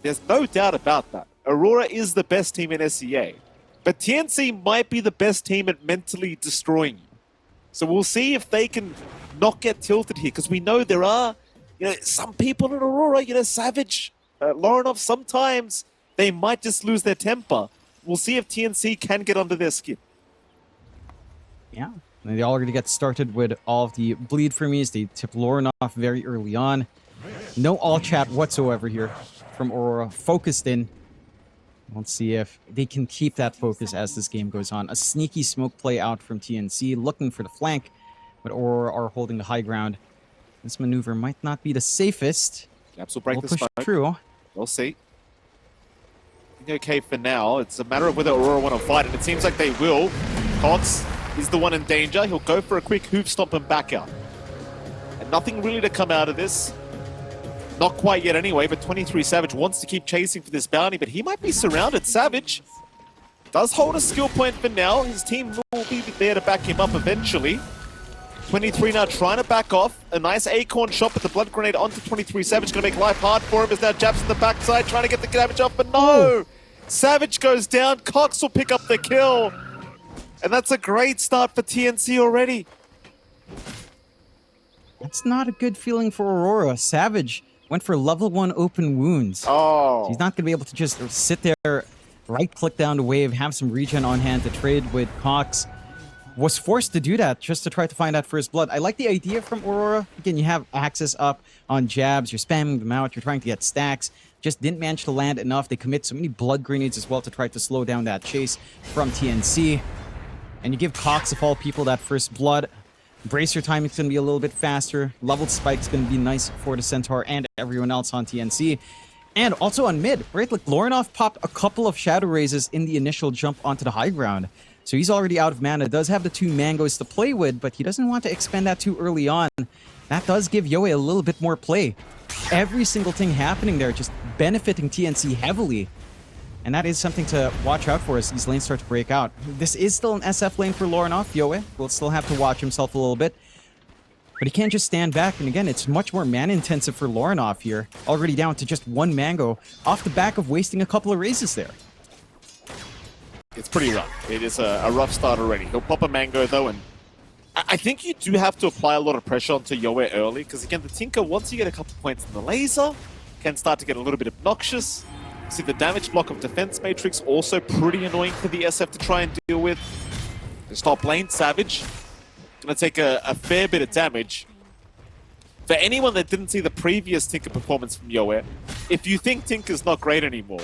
There's no doubt about that. Aurora is the best team in SEA. But TNC might be the best team at mentally destroying you. So we'll see if they can not get tilted here, because we know there are, some people in Aurora, Savage, Lorinov, sometimes they might just lose their temper. We'll see if TNC can get under their skin. Yeah, they already get started with all of the bleed for me's. They tip Lorinov very early on. No all chat whatsoever here from Aurora. Focused in. Let's see if they can keep that focus as this game goes on. A sneaky smoke play out from TNC, looking for the flank, but Aurora are holding the high ground. This maneuver might not be the safest. Caps will break the push smoke. Through. We'll see. Okay, for now, it's a matter of whether Aurora want to fight, and it seems like they will. Cox is the one in danger. He'll go for a quick hoof stomp and back out. And nothing really to come out of this. Not quite yet anyway, but 23 Savage wants to keep chasing for this bounty, but he might be surrounded. Savage does hold a skill point for now. His team will be there to back him up eventually. 23 now trying to back off. A nice acorn shot with the blood grenade onto 23 Savage. Going to make life hard for him as now Japs in the backside trying to get the damage off, but no! Savage goes down. Cox will pick up the kill. And that's a great start for TNC already. That's not a good feeling for Aurora. Savage went for level 1 open wounds. Oh. So he's not going to be able to just sit there, right-click down the wave, have some regen on hand to trade with Cox. Was forced to do that just to try to find that first blood. I like the idea from Aurora. Again, you have access up on jabs. You're spamming them out. You're trying to get stacks. Just didn't manage to land enough. They commit so many blood grenades as well to try to slow down that chase from TNC. And you give Cox, of all people, that first blood. Bracer timing's going to be a little bit faster. Leveled spike's going to be nice for the Centaur and everyone else on TNC. And also on mid, right? Like, Lorinov popped a couple of Shadow Raises in the initial jump onto the high ground. So he's already out of mana. Does have the 2 mangoes to play with, but he doesn't want to expend that too early on. That does give Yoe a little bit more play. Every single thing happening there just benefiting TNC heavily. And that is something to watch out for as these lanes start to break out. This is still an SF lane for Lorinov. Yoe will still have to watch himself a little bit. But he can't just stand back. And again, it's much more mana intensive for Lorinov here. Already down to just 1 mango off the back of wasting a couple of raises there. It's pretty rough. It is a rough start already. He'll pop a mango though, and I think you do have to apply a lot of pressure onto Yoe early, because again, the Tinker, once you get a couple points in the laser, can start to get a little bit obnoxious. See, the damage block of Defense Matrix also pretty annoying for the SF to try and deal with. The top lane, Savage, gonna take a fair bit of damage. For anyone that didn't see the previous Tinker performance from Yoe, if you think Tinker's not great anymore,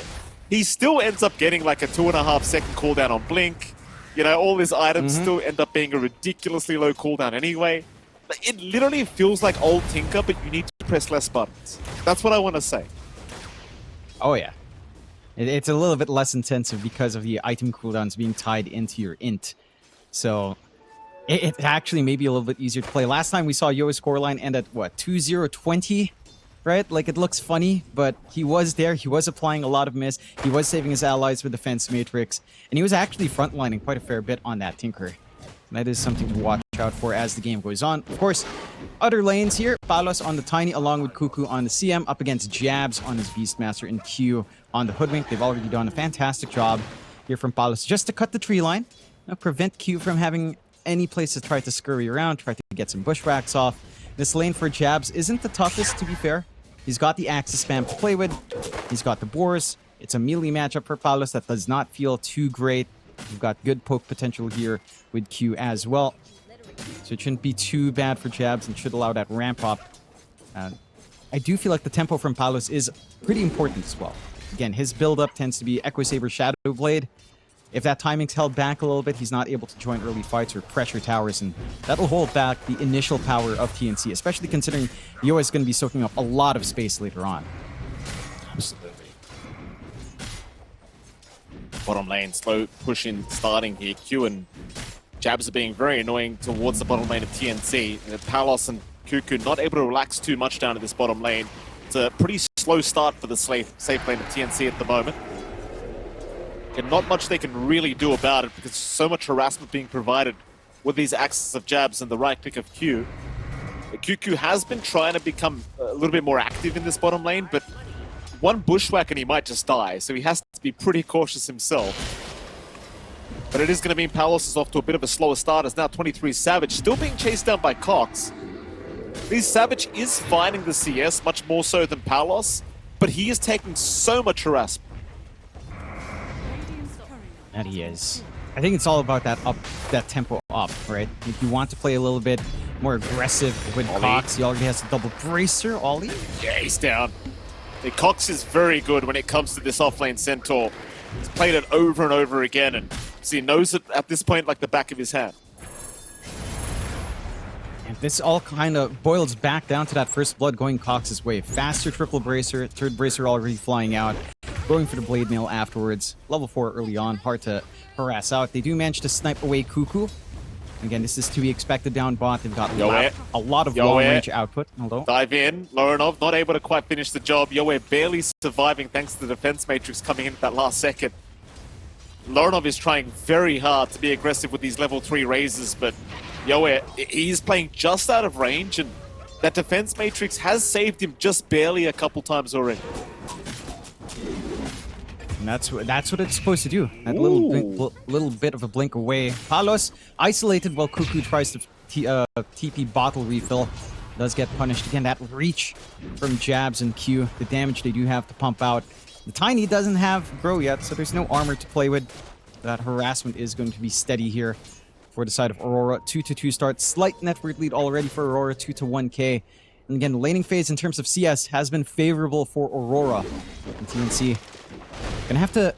he still ends up getting like a 2.5 second cooldown on Blink. All his items still end up being a ridiculously low cooldown anyway. It literally feels like old Tinker, but you need to press less buttons. That's what I want to say. Oh yeah. It's a little bit less intensive because of the item cooldowns being tied into your int. So it actually may be a little bit easier to play. Last time we saw Yoe's scoreline end at, what, 2-0-20? Right? Like, it looks funny, but he was there. He was applying a lot of miss. He was saving his allies with Defense Matrix. And he was actually frontlining quite a fair bit on that Tinker. And that is something to watch out for as the game goes on. Of course, other lanes here. Palos on the Tiny, along with Cuckoo on the CM, up against Jabs on his Beastmaster, and Q on the Hoodwink. They've already done a fantastic job here from Palos just to cut the tree line. Prevent Q from having any place to try to scurry around, try to get some bushwhacks off. This lane for Jabs isn't the toughest, to be fair. He's got the Axis spam to play with. He's got the Boars. It's a melee matchup for Palos that does not feel too great. We've got good poke potential here with Q as well. So it shouldn't be too bad for Jabs and should allow that ramp up. I do feel like the tempo from Palos is pretty important as well. Again, his build-up tends to be Echo Saber, Shadow Blade. If that timing's held back a little bit, he's not able to join early fights or pressure towers, and that'll hold back the initial power of TNC, especially considering Yoe is going to be soaking up a lot of space later on. Absolutely. Bottom lane, slow push-in starting here. Q and Jabs are being very annoying towards the bottom lane of TNC. Palos and Cuckoo not able to relax too much down in this bottom lane. It's a pretty slow start for the safe lane of TNC at the moment. And not much they can really do about it because so much harassment being provided with these axes of Jabs and the right click of Q. Cuckoo has been trying to become a little bit more active in this bottom lane, but one bushwhack and he might just die, so he has to be pretty cautious himself. But it is going to mean Palos is off to a bit of a slower start, as now 23 Savage still being chased down by Cox. This Savage is finding the CS much more so than Palos, but he is taking so much harassment. That he is. I think it's all about that tempo up, right? If you want to play a little bit more aggressive with Ollie. Cox, he already has a double bracer, Ollie. Yeah, he's down. The Cox is very good when it comes to this offlane Centaur. He's played it over and over again, and so he knows it at this point like the back of his hand. And this all kind of boils back down to that first blood going Cox's way. Faster triple bracer, third bracer already flying out, going for the blade mail afterwards. Level 4 early on, hard to harass out. They do manage to snipe away Cuckoo. Again, this is to be expected down bot. They've got a lot of long-range output. Although Dive in. Lorenov not able to quite finish the job. Yoe barely surviving thanks to the defense matrix coming in at that last second. Lorenov is trying very hard to be aggressive with these level 3 raises, but Yoe, he's playing just out of range, and that defense matrix has saved him just barely a couple times already. and that's what it's supposed to do. That little bit of a blink away. Palos isolated while Cuckoo tries to TP bottle refill. Does get punished again. That reach from Jabs and Q. The damage they do have to pump out. The Tiny doesn't have Grow yet, so there's no armor to play with. That harassment is going to be steady here for the side of Aurora. 2-2 start. Slight network lead already for Aurora. 2-1K. And again, the laning phase in terms of CS has been favorable for Aurora. And TNC gonna have to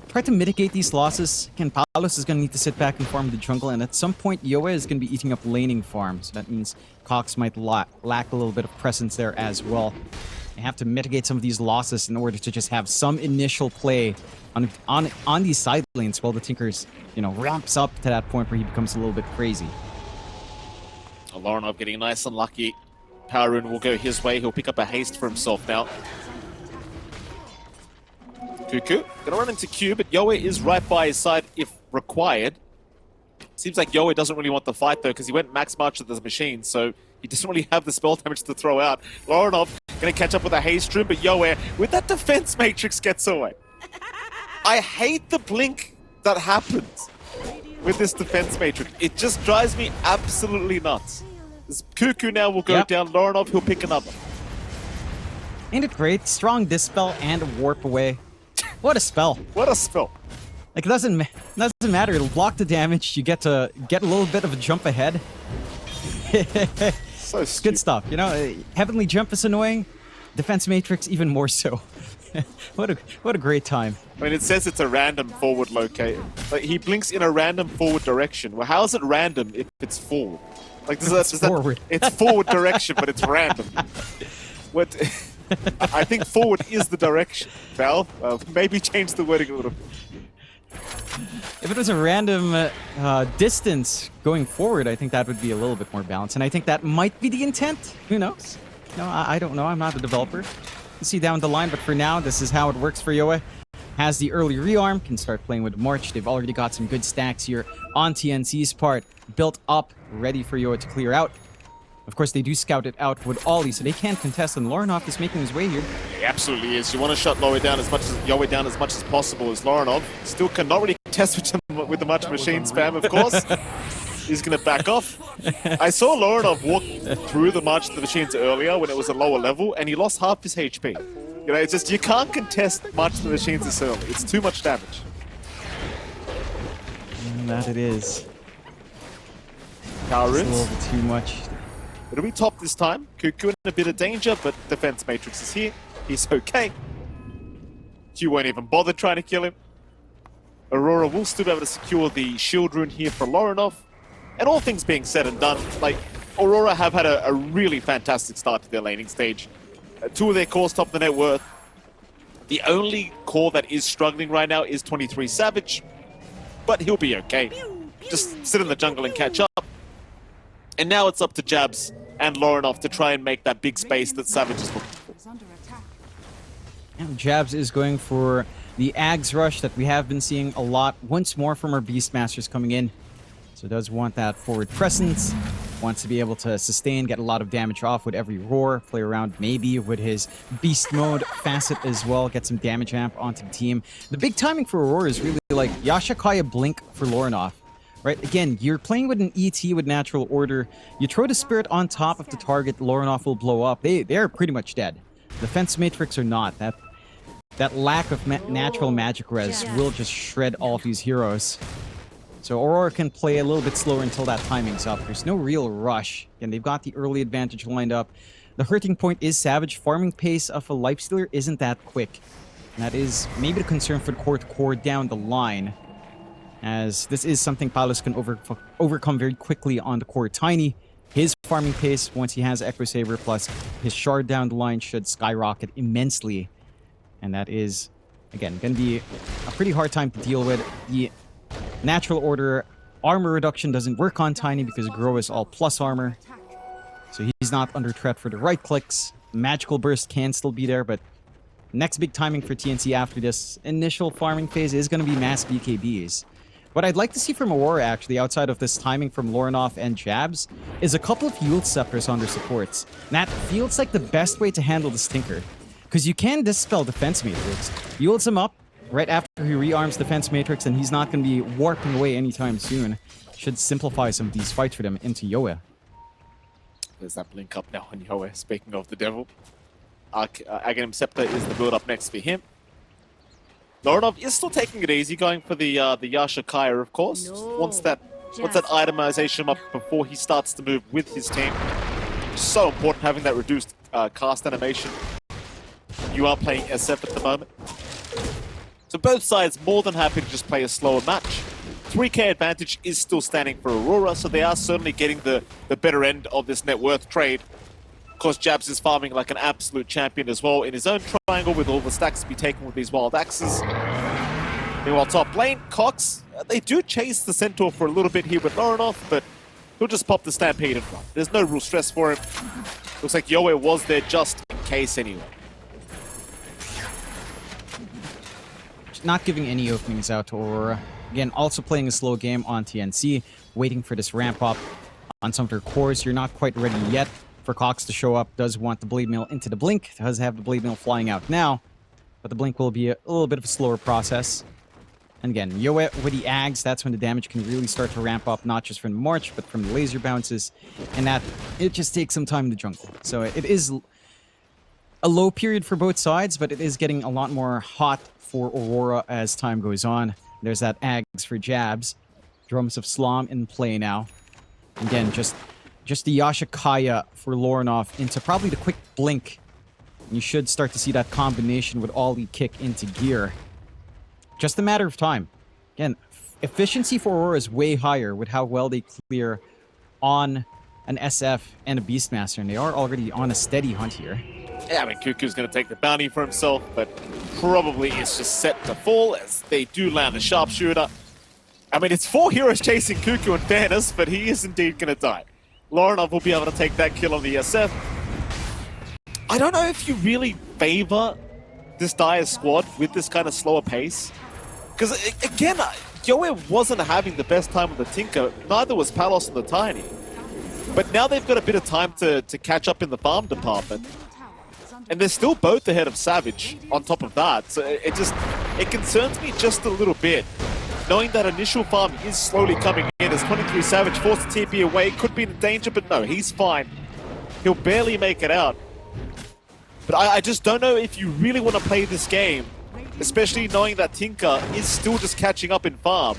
try to mitigate these losses. Again, Palos is gonna need to sit back and farm the jungle, and at some point, Yoe is gonna be eating up laning farm. So that means Cox might lack a little bit of presence there as well. They have to mitigate some of these losses in order to just have some initial play on these side lanes while the Tinkers, ramps up to that point where he becomes a little bit crazy. Lorenov getting nice and lucky. Power Rune will go his way. He'll pick up a haste for himself now. Cuckoo gonna run into Q, but Yoe is right by his side if required. Seems like Yoe doesn't really want the fight though, because he went max march with the machine, so he doesn't really have the spell damage to throw out. Lorenov gonna catch up with a haste room, but Yoe with that defense matrix gets away. I hate the blink that happens with this defense matrix. It just drives me absolutely nuts. This Cuckoo now will go down. Lorenov, he'll pick another. Ain't it great? Strong Dispel and Warp Away. What a spell. What a spell. Like, it doesn't matter. It'll block the damage. You get to get a little bit of a jump ahead. So It's good stuff. Heavenly Jump is annoying. Defense Matrix even more so. What a great time. I mean, it says it's a random forward locator. Like, he blinks in a random forward direction. Well, how is it random if it's forward? Like, Forward. It's forward direction, but it's random. What? I think forward is the direction. Val, maybe change the wording a little bit. If it was a random distance going forward, I think that would be a little bit more balanced. And I think that might be the intent. Who knows? No, I don't know. I'm not a developer. We'll see down the line, but for now, this is how it works for Yoe. Has the early rearm, can start playing with March. They've already got some good stacks here on TNC's part. Built up, ready for Yoe to clear out. Of course, they do scout it out with Ollie, so they can't contest, and Lorenov is making his way here. He absolutely is. You want to shut Yoe down as much as possible as Lorenov. Still cannot really contest with the much machine spam, of course. He's going to back off. I saw Lorenov walk through the March of the Machines earlier when it was a lower level, and he lost half his HP. It's just, you can't contest March of the Machines this early. It's too much damage. And that it is. Power It's a little bit too much. It'll be top this time. Cuckoo in a bit of danger, but defense matrix is here. He's okay. Q won't even bother trying to kill him. Aurora will still be able to secure the shield rune here for Lorenov. And all things being said and done, Aurora have had a really fantastic start to their laning stage. Two of their cores top the net worth. The only core that is struggling right now is 23 Savage, but he'll be okay. Just sit in the jungle and catch up. And now it's up to Jabs and Lorenov to try and make that big space that Savage is looking for. And Jabs is going for the Ags rush that we have been seeing a lot once more from our Beastmasters coming in. So does want that forward presence. Wants to be able to sustain, get a lot of damage off with every roar, play around maybe with his beast mode facet as well, get some damage amp onto the team. The big timing for Aurora is really like Yashakaya Blink for Lorinoff. Right, again, you're playing with an ET with natural order. You throw the spirit on top of the target, Lorinoff will blow up. They're pretty much dead. Defense Matrix or not, that lack of natural magic res will just shred all of these heroes. So Aurora can play a little bit slower until that timing's up. There's no real rush. And they've got the early advantage lined up. The hurting point is Savage. Farming pace of a Lifestealer isn't that quick. And that is maybe the concern for the core down the line. As this is something Palos can overcome very quickly on the core Tiny. His farming pace, once he has Echo Saber plus his shard down the line, should skyrocket immensely. And that is, again, going to be a pretty hard time to deal with. The natural order armor reduction doesn't work on Tiny because Grow is all plus armor. So he's not under threat for the right clicks. Magical Burst can still be there, but next big timing for TNC after this initial farming phase is going to be mass BKBs. What I'd like to see from Aurora, actually, outside of this timing from Lorinoff and Jabs, is a couple of Yield Scepters on their supports. And that feels like the best way to handle this Tinker. Because you can dispel Defense Matrix. Yields him up right after he rearms Defense Matrix, and he's not going to be warping away anytime soon. Should simplify some of these fights for them into Yoa. There's that blink up now on Yoa, speaking of the devil. Aghanim Scepter is the build up next for him. Lorinoff is still taking it easy, going for the Yashakaya, of course. Wants that itemization up before he starts to move with his team. So important having that reduced cast animation. You are playing SF at the moment. So both sides more than happy to just play a slower match. 3k advantage is still standing for Aurora, so they are certainly getting the better end of this net worth trade. Of course, Jabs is farming like an absolute champion as well in his own triangle with all the stacks to be taken with these wild axes. Meanwhile, top lane, Cox, they do chase the Centaur for a little bit here with Lorinoff, but he'll just pop the Stampede in front. There's no real stress for him. Looks like Yoe was there just in case anyway. Not giving any openings out to Aurora. Again, also playing a slow game on TNC, waiting for this ramp up on some of their cores. You're not quite ready yet for Cox to show up. Does want the Blade Mail into the Blink. Does have the Blade Mail flying out now, but the Blink will be a little bit of a slower process. And again, Yoe with the Ags, that's when the damage can really start to ramp up, not just from the March, but from the laser bounces. And that, it just takes some time in the jungle. So it is a low period for both sides, but it is getting a lot more hot for Aurora as time goes on. There's that Ags for Jabs. Drums of Slom in play now. Again, just the Yashakaya for Lorinoff into probably the quick blink. And you should start to see that combination with Ollie kick into gear. Just a matter of time. Again, efficiency for Aurora is way higher with how well they clear on an SF and a Beastmaster, and they are already on a steady hunt here. Yeah, I mean, Cuckoo's going to take the bounty for himself, but probably it's just set to fall as they do land the Sharpshooter. I mean, it's 4 heroes chasing Cuckoo in fairness, but he is indeed going to die. Lorinoff will be able to take that kill on the SF. I don't know if you really favor this Dire squad with this kind of slower pace. Because, again, Yoe wasn't having the best time with the Tinker. Neither was Palos and the Tiny. But now they've got a bit of time to catch up in the farm department. And they're still both ahead of Savage on top of that. So it concerns me just a little bit. Knowing that initial farm is slowly coming in as 23 Savage forced to TP away. Could be in danger, but no, he's fine. He'll barely make it out. But I just don't know if you really want to play this game, especially knowing that Tinker is still just catching up in farm.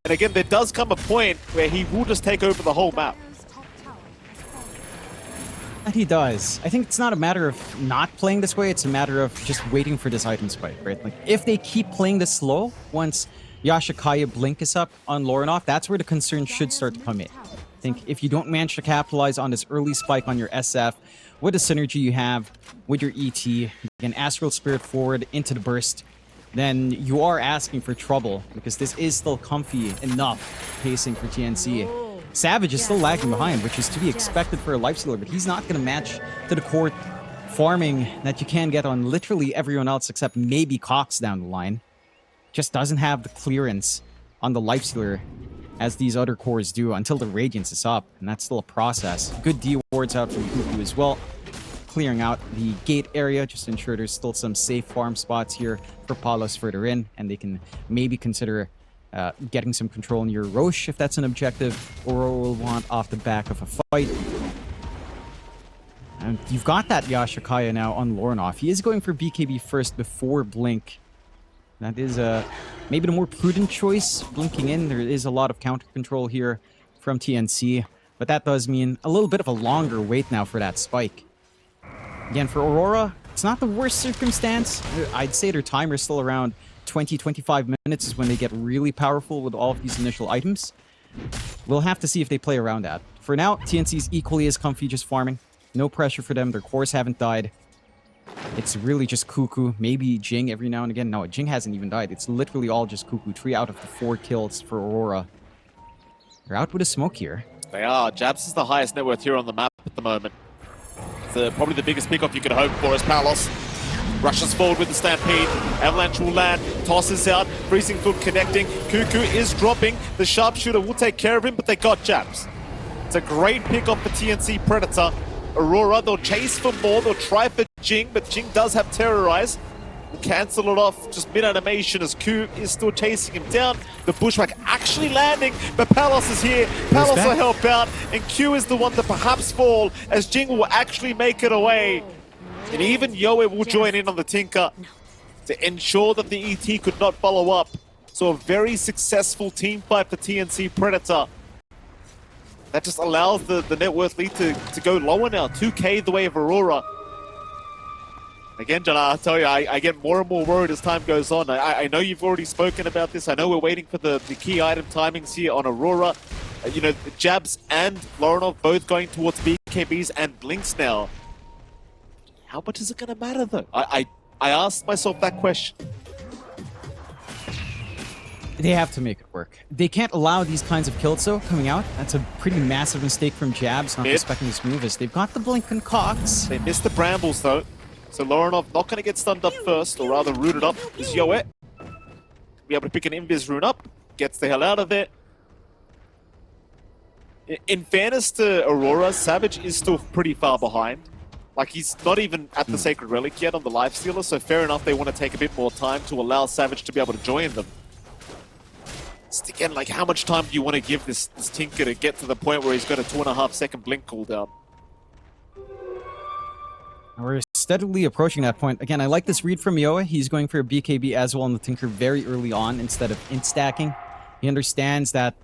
And again, there does come a point where he will just take over the whole map. And he does. I think it's not a matter of not playing this way, it's a matter of just waiting for this item spike, right? Like, if they keep playing this slow, once Yashakaya Blink is up on Lorinoff, that's where the concern should start to come in. I think if you don't manage to capitalize on this early spike on your SF, with the synergy you have with your ET, again, Astral Spirit forward into the burst, then you are asking for trouble, because this is still comfy enough pacing for TNC. Savage is still lagging behind, which is to be expected for a Lifestealer, but he's not going to match to the core farming that you can get on literally everyone else except maybe Cox down the line. Just doesn't have the clearance on the Lifestealer as these other cores do, until the Radiance is up, and that's still a process. Good D wards out from Cuckoo as well, clearing out the gate area just to ensure there's still some safe farm spots here for Palos further in, and they can maybe consider getting some control near Roche if that's an objective Aurora will want off the back of a fight. And you've got that Yashikaya now on Lornoff. He is going for BKB first before Blink. That is maybe the more prudent choice. Blinking in, there is a lot of counter control here from TNC, but that does mean a little bit of a longer wait now for that spike. Again, for Aurora, it's not the worst circumstance. I'd say their timer is still around 20-25 minutes is when they get really powerful with all of these initial items. We'll have to see if they play around that. For now, TNC's equally as comfy just farming. No pressure for them. Their cores haven't died. It's really just Cuckoo, maybe Jing every now and again. No, Jing hasn't even died. It's literally all just Cuckoo. 3 out of the 4 kills for Aurora. They're out with a smoke here. They are. Jabs is the highest net worth here on the map at the moment. It's probably the biggest pickoff you could hope for as Palos rushes forward with the Stampede. Avalanche will land, tosses out, Freezing Foot connecting. Cuckoo is dropping. The Sharpshooter will take care of him, but they got Jabs. It's a great pickoff for TNC Predator. Aurora, they'll chase for more, they'll try for Jing, but Jing does have Terrorize. We'll cancel it off just mid-animation as Q is still chasing him down. The Bushwhack actually landing, but Palos is here. Palos will help out, and Q is the one to perhaps fall as Jing will actually make it away. And even Yoe will join in on the Tinker to ensure that the ET could not follow up. So a very successful team fight for TNC Predator. That just allows the net worth lead to go lower now. 2K the way of Aurora. Again, John, I'll tell you, I get more and more worried as time goes on. I know you've already spoken about this. I know we're waiting for the key item timings here on Aurora. You know, Jabs and Lorenov both going towards BKBs and Blinks now. How much is it going to matter, though? I asked myself that question. They have to make it work. They can't allow these kinds of kills, though, coming out. That's a pretty massive mistake from Jabs, not expecting this move, as they've got the Blink and Cox. They missed the Brambles, though. So Lorenov not going to get stunned up first, or rather rooted up is Yoe. Be able to pick an Invis rune up, gets the hell out of it. In fairness to Aurora, Savage is still pretty far behind. Like, he's not even at the Sacred Relic yet on the Lifestealer, so fair enough, they want to take a bit more time to allow Savage to be able to join them. Just again, like, how much time do you want to give this Tinker to get to the point where he's got a 2.5 second blink cooldown? We're steadily approaching that point. Again, I like this read from Yoa. He's going for a BKB as well on the Tinker very early on instead of int-stacking. He understands that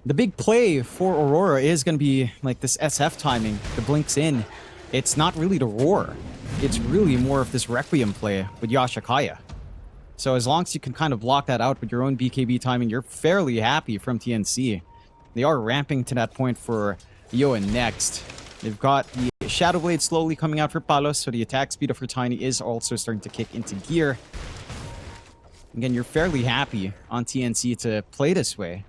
the big play for Aurora is going to be like this SF timing. The Blink's in. It's not really the roar. It's really more of this Requiem play with Yashikaya. So as long as you can kind of block that out with your own BKB timing, you're fairly happy from TNC. They are ramping to that point for Yoa next. They've got the Shadow Blade slowly coming out for Palos, so the attack speed of her Tiny is also starting to kick into gear. Again, you're fairly happy on TNC to play this way.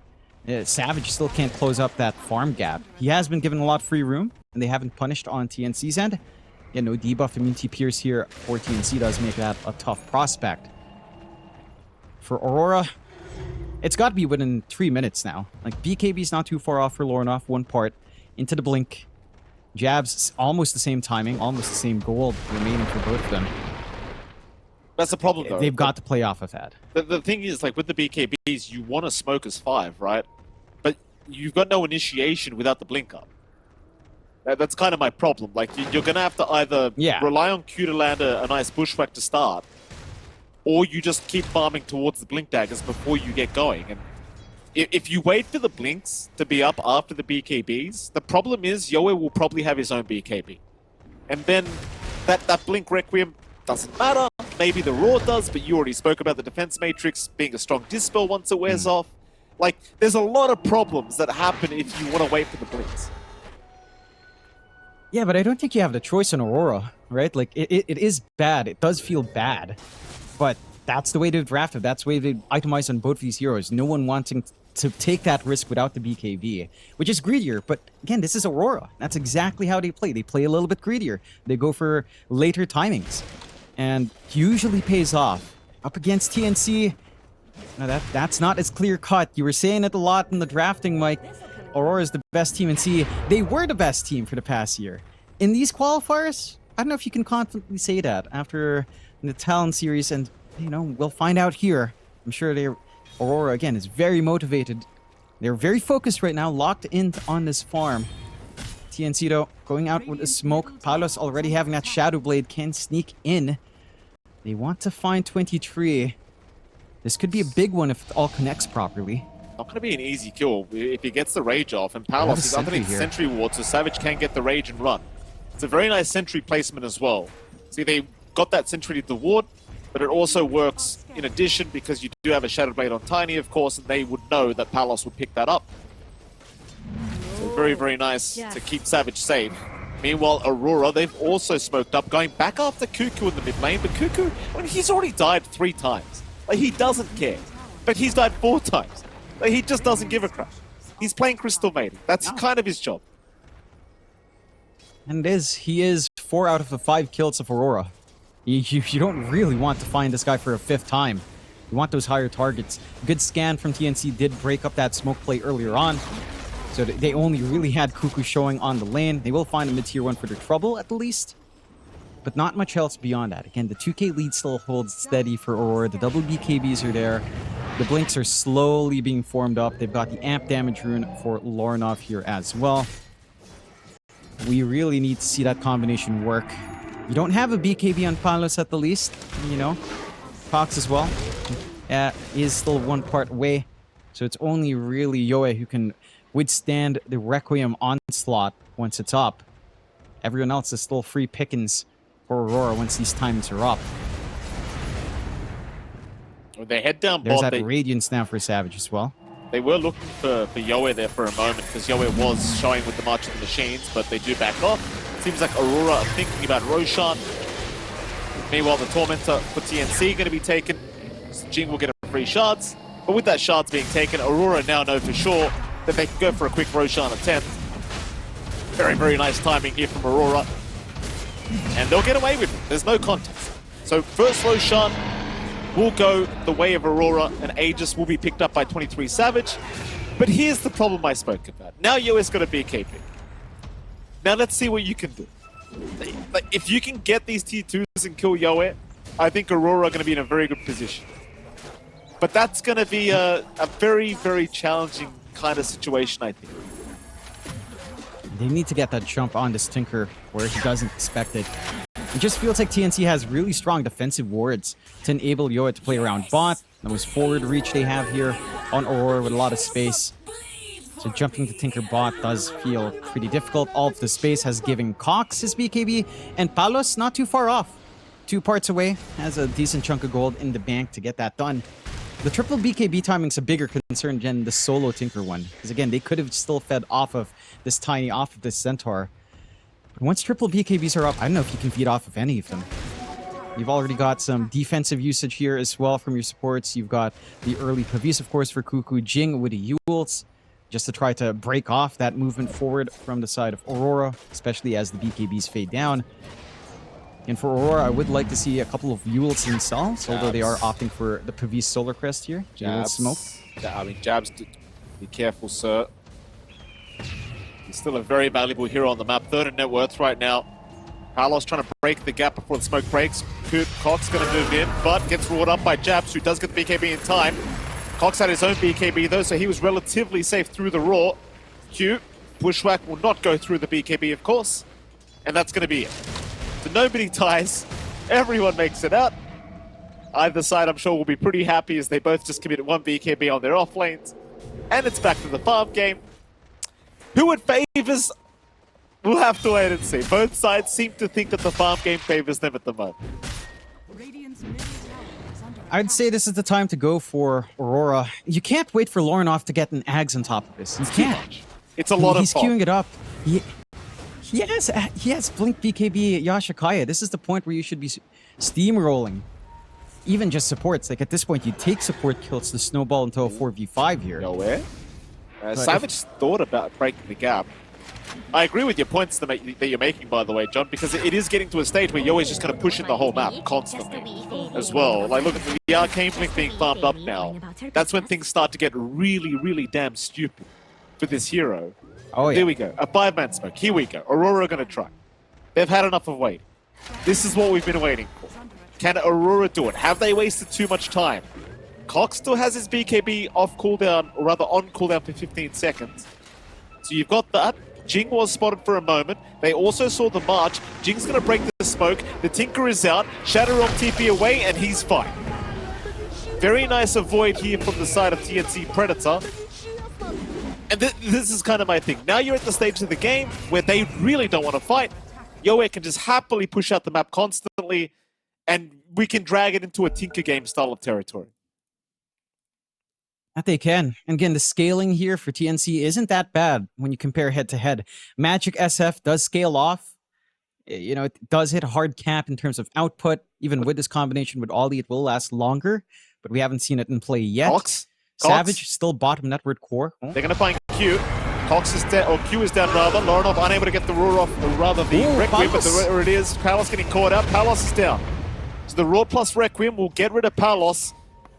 Savage still can't close up that farm gap. He has been given a lot of free room, and they haven't punished on TNC's end. Yeah, no debuff immunity pierce here for TNC does make that a tough prospect. For Aurora, it's got to be within 3 minutes now. Like, BKB's not too far off for Lorenov, one part. Into the Blink. Jabs, almost the same timing, almost the same gold remaining for both of them. That's the problem, though. They've got to play off of that. The thing is, like, with the BKBs, you want to smoke as 5, right? But you've got no initiation without the blink up. That's kind of my problem. Like, you're going to have to either rely on Q to land a nice bushwhack to start, or you just keep farming towards the blink daggers before you get going. And if you wait for the blinks to be up after the BKBs, the problem is Yoe will probably have his own BKB. And then that blink Requiem doesn't matter. Maybe the Roar does, but you already spoke about the defense matrix being a strong dispel once it wears off. Like, there's a lot of problems that happen if you want to wait for the blinks. Yeah, but I don't think you have the choice on Aurora, right? Like, it is bad. It does feel bad. But that's the way they've drafted. That's the way they've itemized on both these heroes. No one wanting to take that risk without the BKB, which is greedier. But again, this is Aurora. That's exactly how they play. They play a little bit greedier. They go for later timings. And usually pays off. Up against TNC, No, that's not as clear cut. You were saying it a lot in the drafting, Mike. Aurora is the best team in C. They were the best team for the past year. In these qualifiers, I don't know if you can confidently say that after the Talon series, and we'll find out here. I'm sure Aurora again is very motivated. They're very focused right now, locked in on this farm. TNC though going out with a smoke. Palos already having that Shadow Blade can sneak in. They want to find 23. This could be a big one if it all connects properly. Not going to be an easy kill if he gets the Rage off. And Palos is underneath the Sentry Ward, so Savage can get the Rage and run. It's a very nice Sentry placement as well. See, they got that Sentry to the ward, but it also works in addition because you do have a Shadow Blade on Tiny, of course, and they would know that Palos would pick that up. So very, very nice to keep Savage safe. Meanwhile, Aurora, they've also smoked up, going back after Cuckoo in the mid lane, but Cuckoo, he's already died 3 times. Like, he doesn't care. But he's died 4 times. Like, he just doesn't give a crap. He's playing Crystal Maiden. That's kind of his job. And he is 4 out of the 5 kills of Aurora. You don't really want to find this guy for a 5th time. You want those higher targets. Good scan from TNC did break up that smoke play earlier on. So they only really had Cuckoo showing on the lane. They will find a mid-tier 1 for their trouble at the least. But not much else beyond that. Again, the 2k lead still holds steady for Aurora. The double BKBs are there. The Blinks are slowly being formed up. They've got the amp damage rune for Lorinov here as well. We really need to see that combination work. You don't have a BKB on Palos at the least, Fox as well. Is still 1 part away. So it's only really Yoe who can withstand the Requiem onslaught once it's up. Everyone else is still free pickings for Aurora once these times are up. When they head down There's bot, that Radiance now for Savage as well. They were looking for Yoe there for a moment because Yoe was showing with the March of the Machines, but they do back off. Seems like Aurora are thinking about Roshan. Meanwhile, the Tormentor for TNC going to be taken. Jing will get a free shards. But with that shards being taken, Aurora now know for sure that they can go for a quick Roshan attempt. Very, very nice timing here from Aurora. And they'll get away with it. There's no contest. So first Roshan will go the way of Aurora, and Aegis will be picked up by 23 Savage. But here's the problem I spoke about. Now Yoe's got a BKB. Now let's see what you can do. Like, if you can get these T2s and kill Yoe, I think Aurora are going to be in a very good position. But that's going to be a very, very challenging kind of situation, I think. They need to get that jump on this Tinker where he doesn't expect it. It just feels like TNC has really strong defensive wards to enable Yoe to play around bot. That was forward reach they have here on Aurora with a lot of space. So jumping to Tinker bot does feel pretty difficult. All of the space has given Cox his BKB, and Palos not too far off. 2 parts away, has a decent chunk of gold in the bank to get that done. The triple BKB timing's a bigger concern than the solo Tinker one. Because again, they could have still fed off of this Tiny, off of this Centaur. But once triple BKBs are up, I don't know if you can feed off of any of them. You've already got some defensive usage here as well from your supports. You've got the early Pavis, of course, for Cuckoo. Jing with the Yules, just to try to break off that movement forward from the side of Aurora, especially as the BKBs fade down. And for Aurora, I would like to see a couple of Yules themselves, although they are opting for the Pavis Solar Crest here. Jabs. Smoke. I mean, Jabs, be careful, sir. He's still a very valuable hero on the map. 3rd in net worth right now. Palos trying to break the gap before the smoke breaks. Cox going to move in, but gets roared up by Jabs, who does get the BKB in time. Cox had his own BKB though, so he was relatively safe through the roar. Q, Bushwhack will not go through the BKB, of course. And that's going to be it. So nobody dies. Everyone makes it out. Either side, I'm sure, will be pretty happy as they both just committed 1 BKB on their off lanes. And it's back to the farm game. Who it favors, we'll have to wait and see. Both sides seem to think that the farm game favors them at the moment. I'd say this is the time to go for Aurora. You can't wait for Lorinov to get an Ags on top of this. You can't. It's a lot of He's queuing it up. He has Blink BKB Yashikaya. This is the point where you should be steamrolling. Even just supports. Like at this point, you take support kills to snowball into a 4v5 here. Nowhere. Savage thought about breaking the gap. I agree with your points that you're making, by the way, John, because it is getting to a stage where Yoe's just going to push in the whole map constantly as well. Like, look at the Arcane Blink being farmed up now. That's when things start to get really, really damn stupid for this hero. Oh, yeah. There we go. A 5-man smoke. Here we go. Aurora are going to try. They've had enough of waiting. This is what we've been waiting for. Can Aurora do it? Have they wasted too much time? Cox still has his BKB off cooldown, or rather on cooldown for 15 seconds. So you've got that. Jing was spotted for a moment. They also saw the march. Jing's going to break the smoke. The Tinker is out. Shadow Realm TP away, and he's fine. Very nice avoid here from the side of TNC Predator. And this is kind of my thing. Now you're at the stage of the game where they really don't want to fight. Yoe can just happily push out the map constantly, and we can drag it into a Tinker game style of territory. That they can. And again, the scaling here for TNC isn't that bad when you compare head-to-head. Magic SF does scale off. You know, it does hit a hard cap in terms of output. Even with this combination with Ollie, it will last longer, but we haven't seen it in play yet. Cox? Savage still bottom network core. Oh. They're going to find Q. Cox is dead, or Q is down rather. Lorinov unable to get the roar off, or rather the Requiem, but there it is. Palos getting caught out. Palos is down. So the roar plus Requiem will get rid of Palos.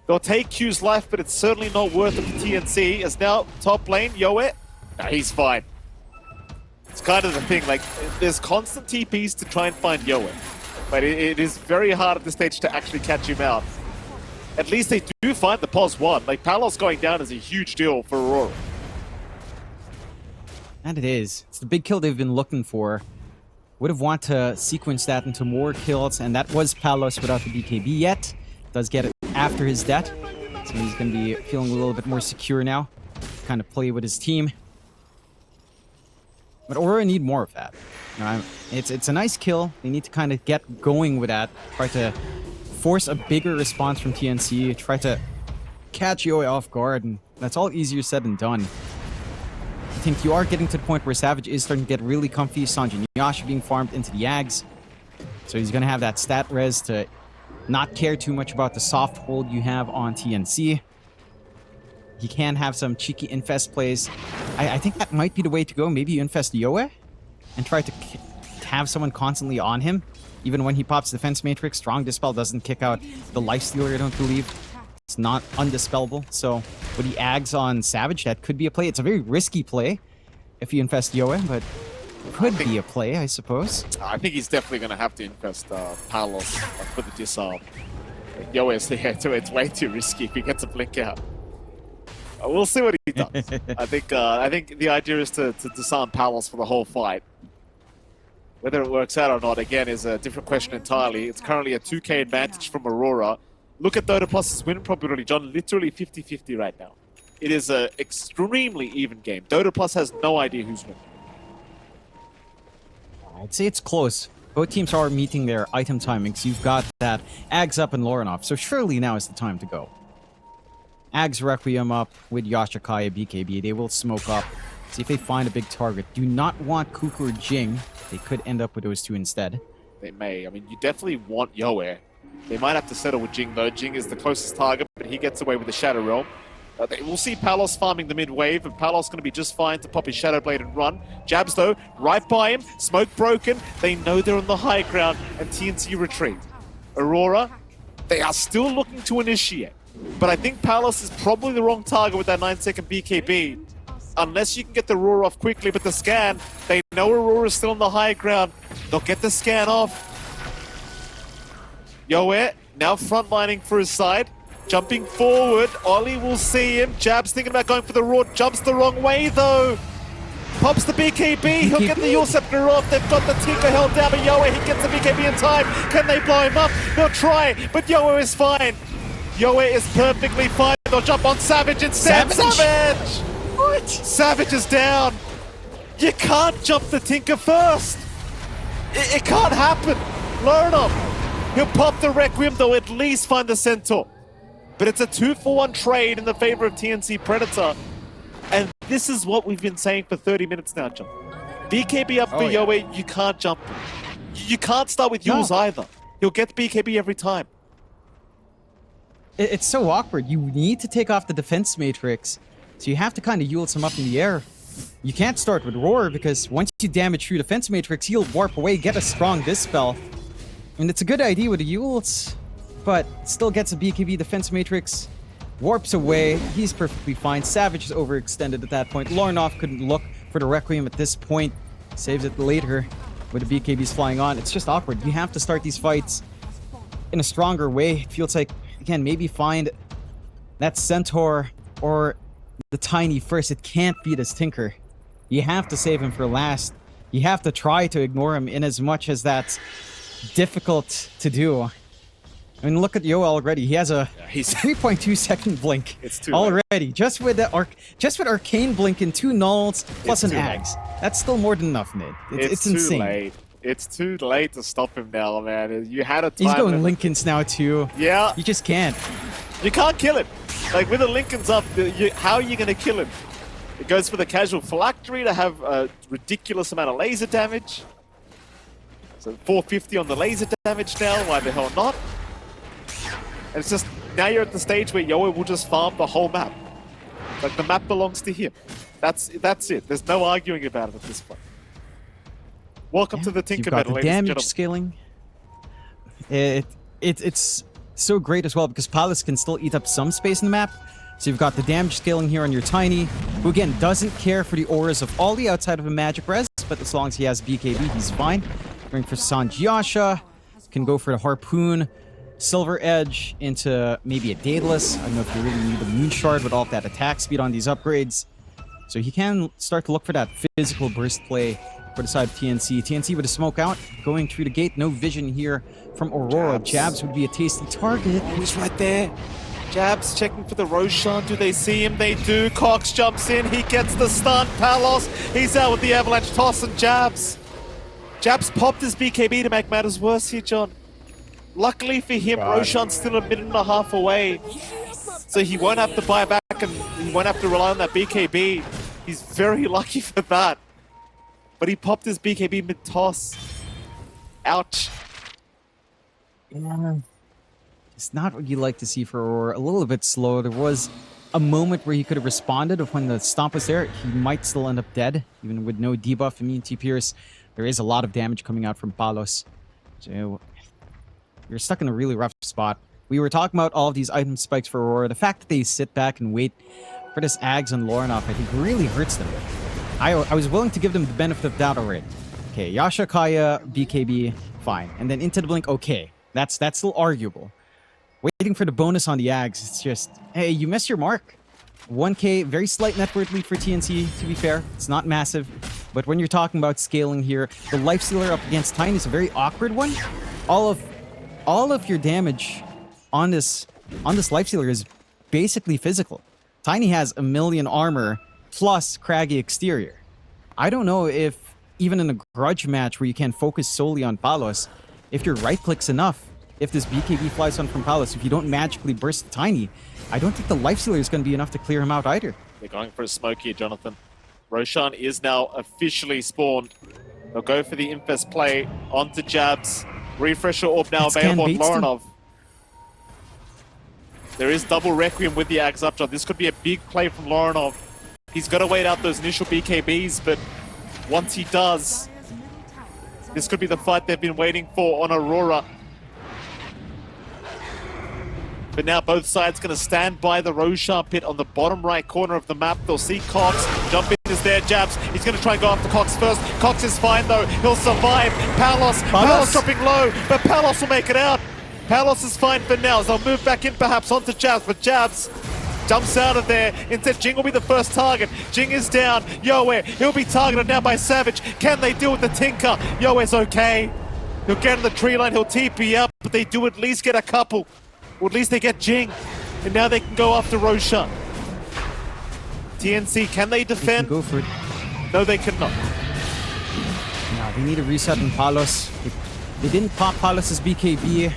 They'll take Q's life, but it's certainly not worth it for TNC. As now, top lane, Yoe. No, he's fine. It's kind of the thing, like, there's constant TPs to try and find Yoe. But it is very hard at this stage to actually catch him out. At least they do find the pos one. Like, Palos going down is a huge deal for Aurora. And it is. It's the big kill they've been looking for. Would have wanted to sequence that into more kills, and that was Palos without the BKB yet. Does get it after his death, so he's going to be feeling a little bit more secure now. Kind of play with his team. But Aurora need more of that. You know, it's a nice kill. They need to kind of get going with that. Try to force a bigger response from TNC. Try to catch Yoe off guard, and that's all easier said than done. I think you are getting to the point where Savage is starting to get really comfy. Sanji and Yasha being farmed into the Ags. So he's going to have that stat res to not care too much about the soft hold you have on TNC. He can have some cheeky infest plays. I think that might be the way to go. Maybe you infest Yoe and try to have someone constantly on him. Even when he pops Defense Matrix, Strong Dispel doesn't kick out the Lifestealer, I don't believe. It's not undispellable. So with the Ags on Savage, that could be a play. It's a very risky play if you infest Yoe, but could be a play, I suppose. I think he's definitely going to have to infest Palos for the disarm. Yoe is there too. It's way too risky if he gets a blink out. We'll see what he does. I think the idea is to disarm Palos for the whole fight. Whether it works out or not, again, is a different question entirely. It's currently a 2k advantage from Aurora. Look at Dota Plus's win probability, John. Literally 50-50 right now. It is an extremely even game. Dota Plus has no idea who's winning. I'd say it's close. Both teams are meeting their item timings. You've got that Ags up and Lorinov, so surely now is the time to go. Ags Requiem up with Yashakaya BKB. They will smoke up. See if they find a big target. Do not want Kuku or Jing. They could end up with those two instead. They may. I mean, you definitely want Yoe. They might have to settle with Jing, though. Jing is the closest target, but he gets away with the Shadow Realm. We'll see Palos farming the mid-wave, and Palos going to be just fine to pop his Shadow Blade and run. Jabs, though, right by him. Smoke broken. They know they're on the high ground, and TNC retreat. Aurora, they are still looking to initiate. But I think Palos is probably the wrong target with that 9-second BKB. Unless you can get the roar off quickly, but the scan, they know Aurora's still on the high ground. They'll get the scan off. Yoe now frontlining for his side. Jumping forward, Ollie will see him. Jab's thinking about going for the roar, jumps the wrong way though. Pops the BKB, he'll get the Yule Scepter off. They've got the Tinker held down, but Yoe, he gets the BKB in time. Can they blow him up? They'll try, but Yoe is fine. Yoe is perfectly fine. They'll jump on Savage instead. Savage! What? Savage is down. You can't jump the Tinker first. It can't happen. Learn him. He'll pop the Requiem, though, at least find the Centaur. But it's a 2-for-1 trade in the favor of TNC Predator. And this is what we've been saying for 30 minutes now, John. BKB up for Yoe, you can't jump him. You can't start with Yules either. He'll get BKB every time. It's so awkward. You need to take off the Defense Matrix. So you have to kind of Yule some up in the air. You can't start with Roar because once you damage through Defense Matrix, he'll warp away, get a strong Dispel. And it's a good idea with the Yules, but still gets a BKB Defense Matrix, warps away, he's perfectly fine. Savage is overextended at that point. Lornoff couldn't look for the Requiem at this point, saves it later with the BKBs flying on. It's just awkward. You have to start these fights in a stronger way. It feels like, again, maybe find that Centaur or the Tiny first. It can't be this Tinker. You have to save him for last. You have to try to ignore him in as much as that's difficult to do. I mean, look at Yo already. He has a 3.2 second blink. It's too already. late. Just with Arcane Blink and 2 nulls plus an Ags. That's still more than enough, mid. It's insane. Too late. It's too late to stop him now, man. You had a time. He's going limit. Lincolns now too. Yeah. You just can't. You can't kill him. Like, with the Lincolns up, how are you going to kill him? It goes for the casual phylactery to have a ridiculous amount of laser damage. So 450 on the laser damage now, why the hell not? And it's just, now you're at the stage where Yoa will just farm the whole map. Like, the map belongs to him. That's it. There's no arguing about it at this point. Welcome to the Tinker Battle, ladies and damage gentlemen. scaling. It's so great as well because Palace can still eat up some space in the map. So you've got the damage scaling here on your Tiny, who again doesn't care for the auras of all the outside of a magic res, but as long as he has BKB, he's fine. Going for Sanjiasha, can go for the Harpoon, Silver Edge into maybe a Daedalus. I don't know if you really need the Moon Shard with all of that attack speed on these upgrades. So he can start to look for that physical burst play for the side of TNC. TNC with a smoke out, going through the gate. No vision here from Aurora. Jabs would be a tasty target. Oh, he's right there. Jabs checking for the Roshan. Do they see him? They do. Cox jumps in. He gets the stun. Palos, he's out with the avalanche toss, and Jabs. Jabs popped his BKB to make matters worse here, John. Luckily for him, Roshan's still 1.5 minutes away. So he won't have to buy back and he won't have to rely on that BKB. He's very lucky for that. But he popped his BKB mid-toss. Ouch. Yeah. It's not what you like to see for Aurora. A little bit slow. There was a moment where he could have responded of when the stomp was there. He might still end up dead, even with no debuff immunity pierce. There is a lot of damage coming out from Palos. So you're stuck in a really rough spot. We were talking about all of these item spikes for Aurora. The fact that they sit back and wait for this Ags and Lornoff, I think, really hurts them. I was willing to give them the benefit of doubt already. Okay, Yasha, Kaya, BKB, fine. And then into the blink, okay. That's still arguable. Waiting for the bonus on the Ags, it's just, hey, you missed your mark. 1k, very slight net worth lead for TNC, to be fair. It's not massive. But when you're talking about scaling here, the Lifestealer up against Tiny is a very awkward one. All of your damage on this Lifestealer is basically physical. Tiny has 1 million armor plus craggy exterior. I don't know if, even in a grudge match where you can focus solely on Palos, if your right click's enough. If this BKB flies on from Palos, if you don't magically burst Tiny, I don't think the Lifestealer is going to be enough to clear him out either. They're going for a smoke here, Jonathan. Roshan is now officially spawned. They'll go for the Infest play onto Jabs. Refresher Orb now available on Lorinov. There is double Requiem with the Axe up, John. This could be a big play from Lorinov. He's got to wait out those initial BKBs, but once he does, this could be the fight they've been waiting for on Aurora. But now both sides going to stand by the Roshan pit on the bottom right corner of the map. They'll see Cox. Jump in is there. Jabs. He's going to try and go after Cox first. Cox is fine though. He'll survive. Palos dropping low, but Palos will make it out. Palos is fine for now. So they'll move back in perhaps onto Jabs, but Jabs jumps out of there. Instead, Jing will be the first target. Jing is down. Yoe, he'll be targeted now by Savage. Can they deal with the Tinker? Yoe's okay. He'll get in the tree line. He'll TP up, but they do at least get a couple. Or at least they get Jing, and now they can go after Roshan. TNC, can they defend? They can go for it. No, they cannot. No, they need a reset in Palos. They didn't pop Palos' BKB,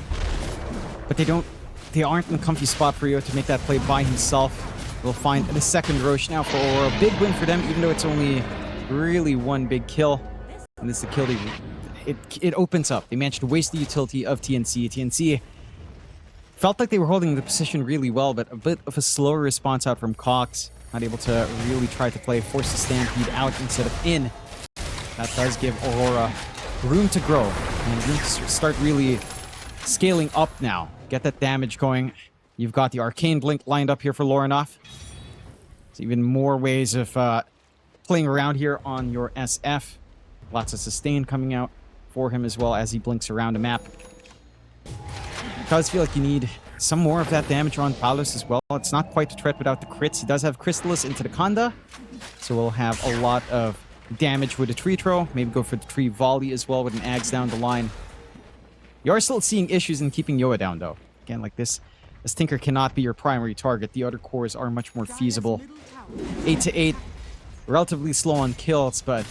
but they aren't in a comfy spot for Rio to make that play by himself. We'll find the second Rosh now for Aurora. Big win for them, even though it's only really one big kill. And this is the kill it opens up. They managed to waste the utility of TNC. TNC felt like they were holding the position really well, but a bit of a slower response out from Cox. Not able to really try to play, force the Stampede out instead of in. That does give Aurora room to grow and room to start really scaling up now. Get that damage going. You've got the Arcane Blink lined up here for Lorinoff. There's even more ways of playing around here on your SF. Lots of sustain coming out for him as well as he blinks around a map. It does feel like you need some more of that damage on Palos as well. It's not quite a threat without the crits. He does have Crystallis into the Kanda, so we'll have a lot of damage with a tree throw. Maybe go for the tree volley as well with an Ags down the line. You are still seeing issues in keeping Yoa down, though. Again, like this Tinker cannot be your primary target. The other cores are much more feasible. 8 to 8, relatively slow on kills, but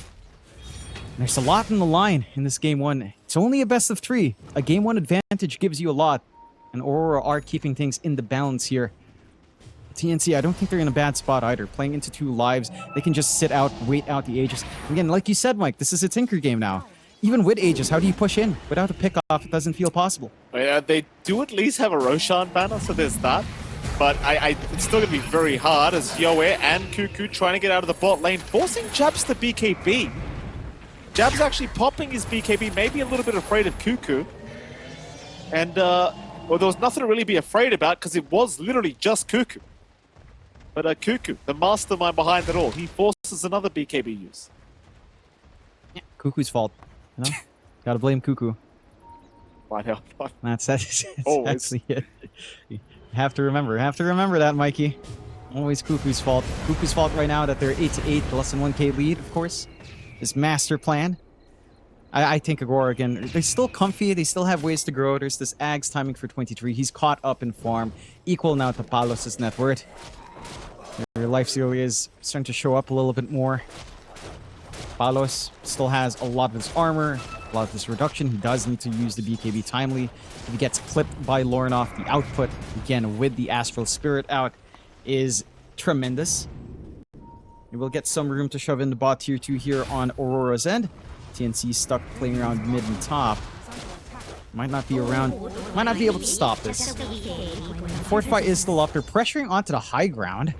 there's a lot in the line in this game one. It's only a best of 3. A game 1 advantage gives you a lot, and Aurora are keeping things in the balance here. TNC, I don't think they're in a bad spot either. Playing into 2 lives, they can just sit out, wait out the Aegis. Again, like you said, Mike, this is a Tinker game now. Even with Aegis, how do you push in? Without a pick-off, it doesn't feel possible. They do at least have a Roshan banner, so there's that. But it's still going to be very hard as Yoe and Cuckoo trying to get out of the bot lane, forcing Jabs to BKB. Jabs actually popping his BKB, maybe a little bit afraid of Cuckoo. And, well, there was nothing to really be afraid about because it was literally just Cuckoo. But Cuckoo, the mastermind behind it all, he forces another BKB use. Yeah, Cuckoo's fault. You know? Gotta blame Cuckoo. Why not? That's actually it. You have to remember that, Mikey. Always Cuckoo's fault. Cuckoo's fault right now that they're 8 to 8, less than 1k lead, of course. This master plan. I think Aurora, again, they're still comfy. They still have ways to grow. There's this Ags timing for 23. He's caught up in farm. Equal now to Palos' net worth. Their life steal is starting to show up a little bit more. Palos still has a lot of his armor, a lot of this reduction. He does need to use the BKB timely. If he gets clipped by Lorinoff, the output, again, with the Astral Spirit out, is tremendous. We will get some room to shove in the bot tier 2 here on Aurora's end. TNC stuck playing around mid and top. Might not be around, might not be able to stop this. Fortify is still up. They're pressuring onto the high ground.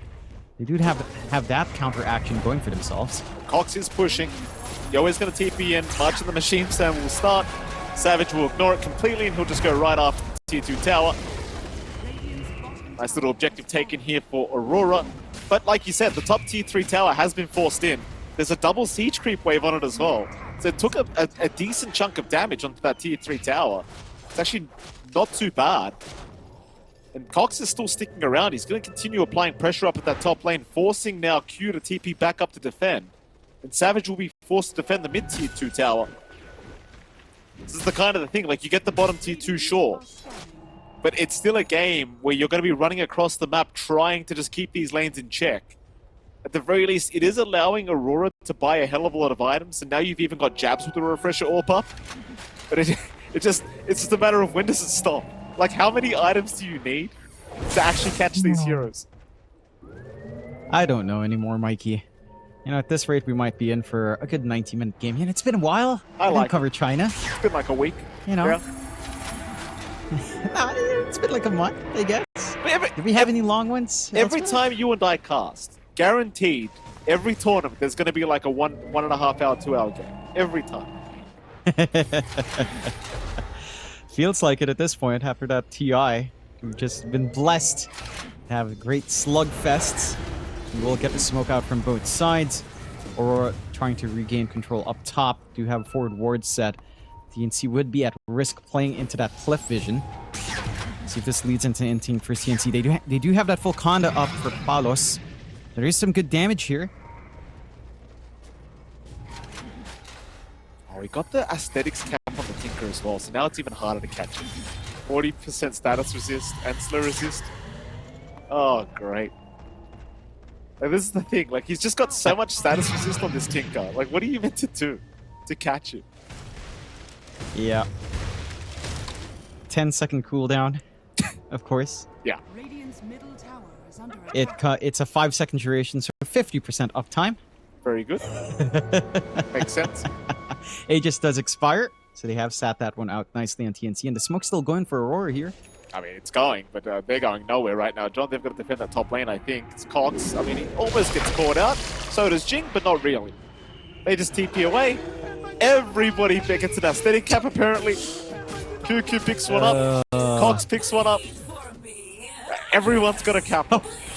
They do have that counter action going for themselves. Cox is pushing. Yoe is going to TP in. March in the machine stand will start. Savage will ignore it completely and he'll just go right after the tier 2 tower. Nice little objective taken here for Aurora. But like you said, the top tier 3 tower has been forced in. There's a double siege creep wave on it as well. So it took a decent chunk of damage onto that tier 3 tower. It's actually not too bad. And Cox is still sticking around. He's going to continue applying pressure up at that top lane, forcing now Q to TP back up to defend. And Savage will be forced to defend the mid tier 2 tower. This is the kind of the thing, like you get the bottom tier 2, sure. But it's still a game where you're going to be running across the map trying to just keep these lanes in check. At the very least, it is allowing Aurora to buy a hell of a lot of items, and now you've even got Jabs with the refresher orb up. But it's just a matter of when does it stop? Like, how many items do you need to actually catch these heroes? I don't know anymore, Mikey. You know, at this rate, we might be in for a good 90-minute game. And it's been a while. I didn't cover China. It's been like a week. You know. Yeah. It's been like a month, I guess. Do we have any long ones? Every time you and I cast, guaranteed, every tournament, there's going to be like a 1.5 hour, 2 hour game. Every time. Feels like it at this point after that TI. We've just been blessed to have great slugfests. We will get the smoke out from both sides. Aurora trying to regain control up top. Do have a forward ward set. TNC would be at risk playing into that cliff vision. See if this leads into anything for TNC. They do have that full Conda up for Palos. There is some good damage here. Oh, we got the aesthetics cap on the Tinker as well, so now it's even harder to catch it. 40% status resist and slow resist. Oh, great. Like, this is the thing, like, he's just got so much status resist on this Tinker. Like, what are you meant to do to catch it? Yeah. 10-second cooldown, of course. Yeah. It's a 5-second duration, so 50% uptime. Very good. Makes sense. Aegis does expire, so they have sat that one out nicely on TNC, and the smoke's still going for Aurora here. I mean, it's going, but they're going nowhere right now. John, they've got to defend that top lane, I think. It's Cox. I mean, he almost gets caught out. So does Jing, but not really. They just TP away. Everybody gets an aesthetic cap, apparently. QQ picks one up. Cox picks one up. Everyone's got a cap.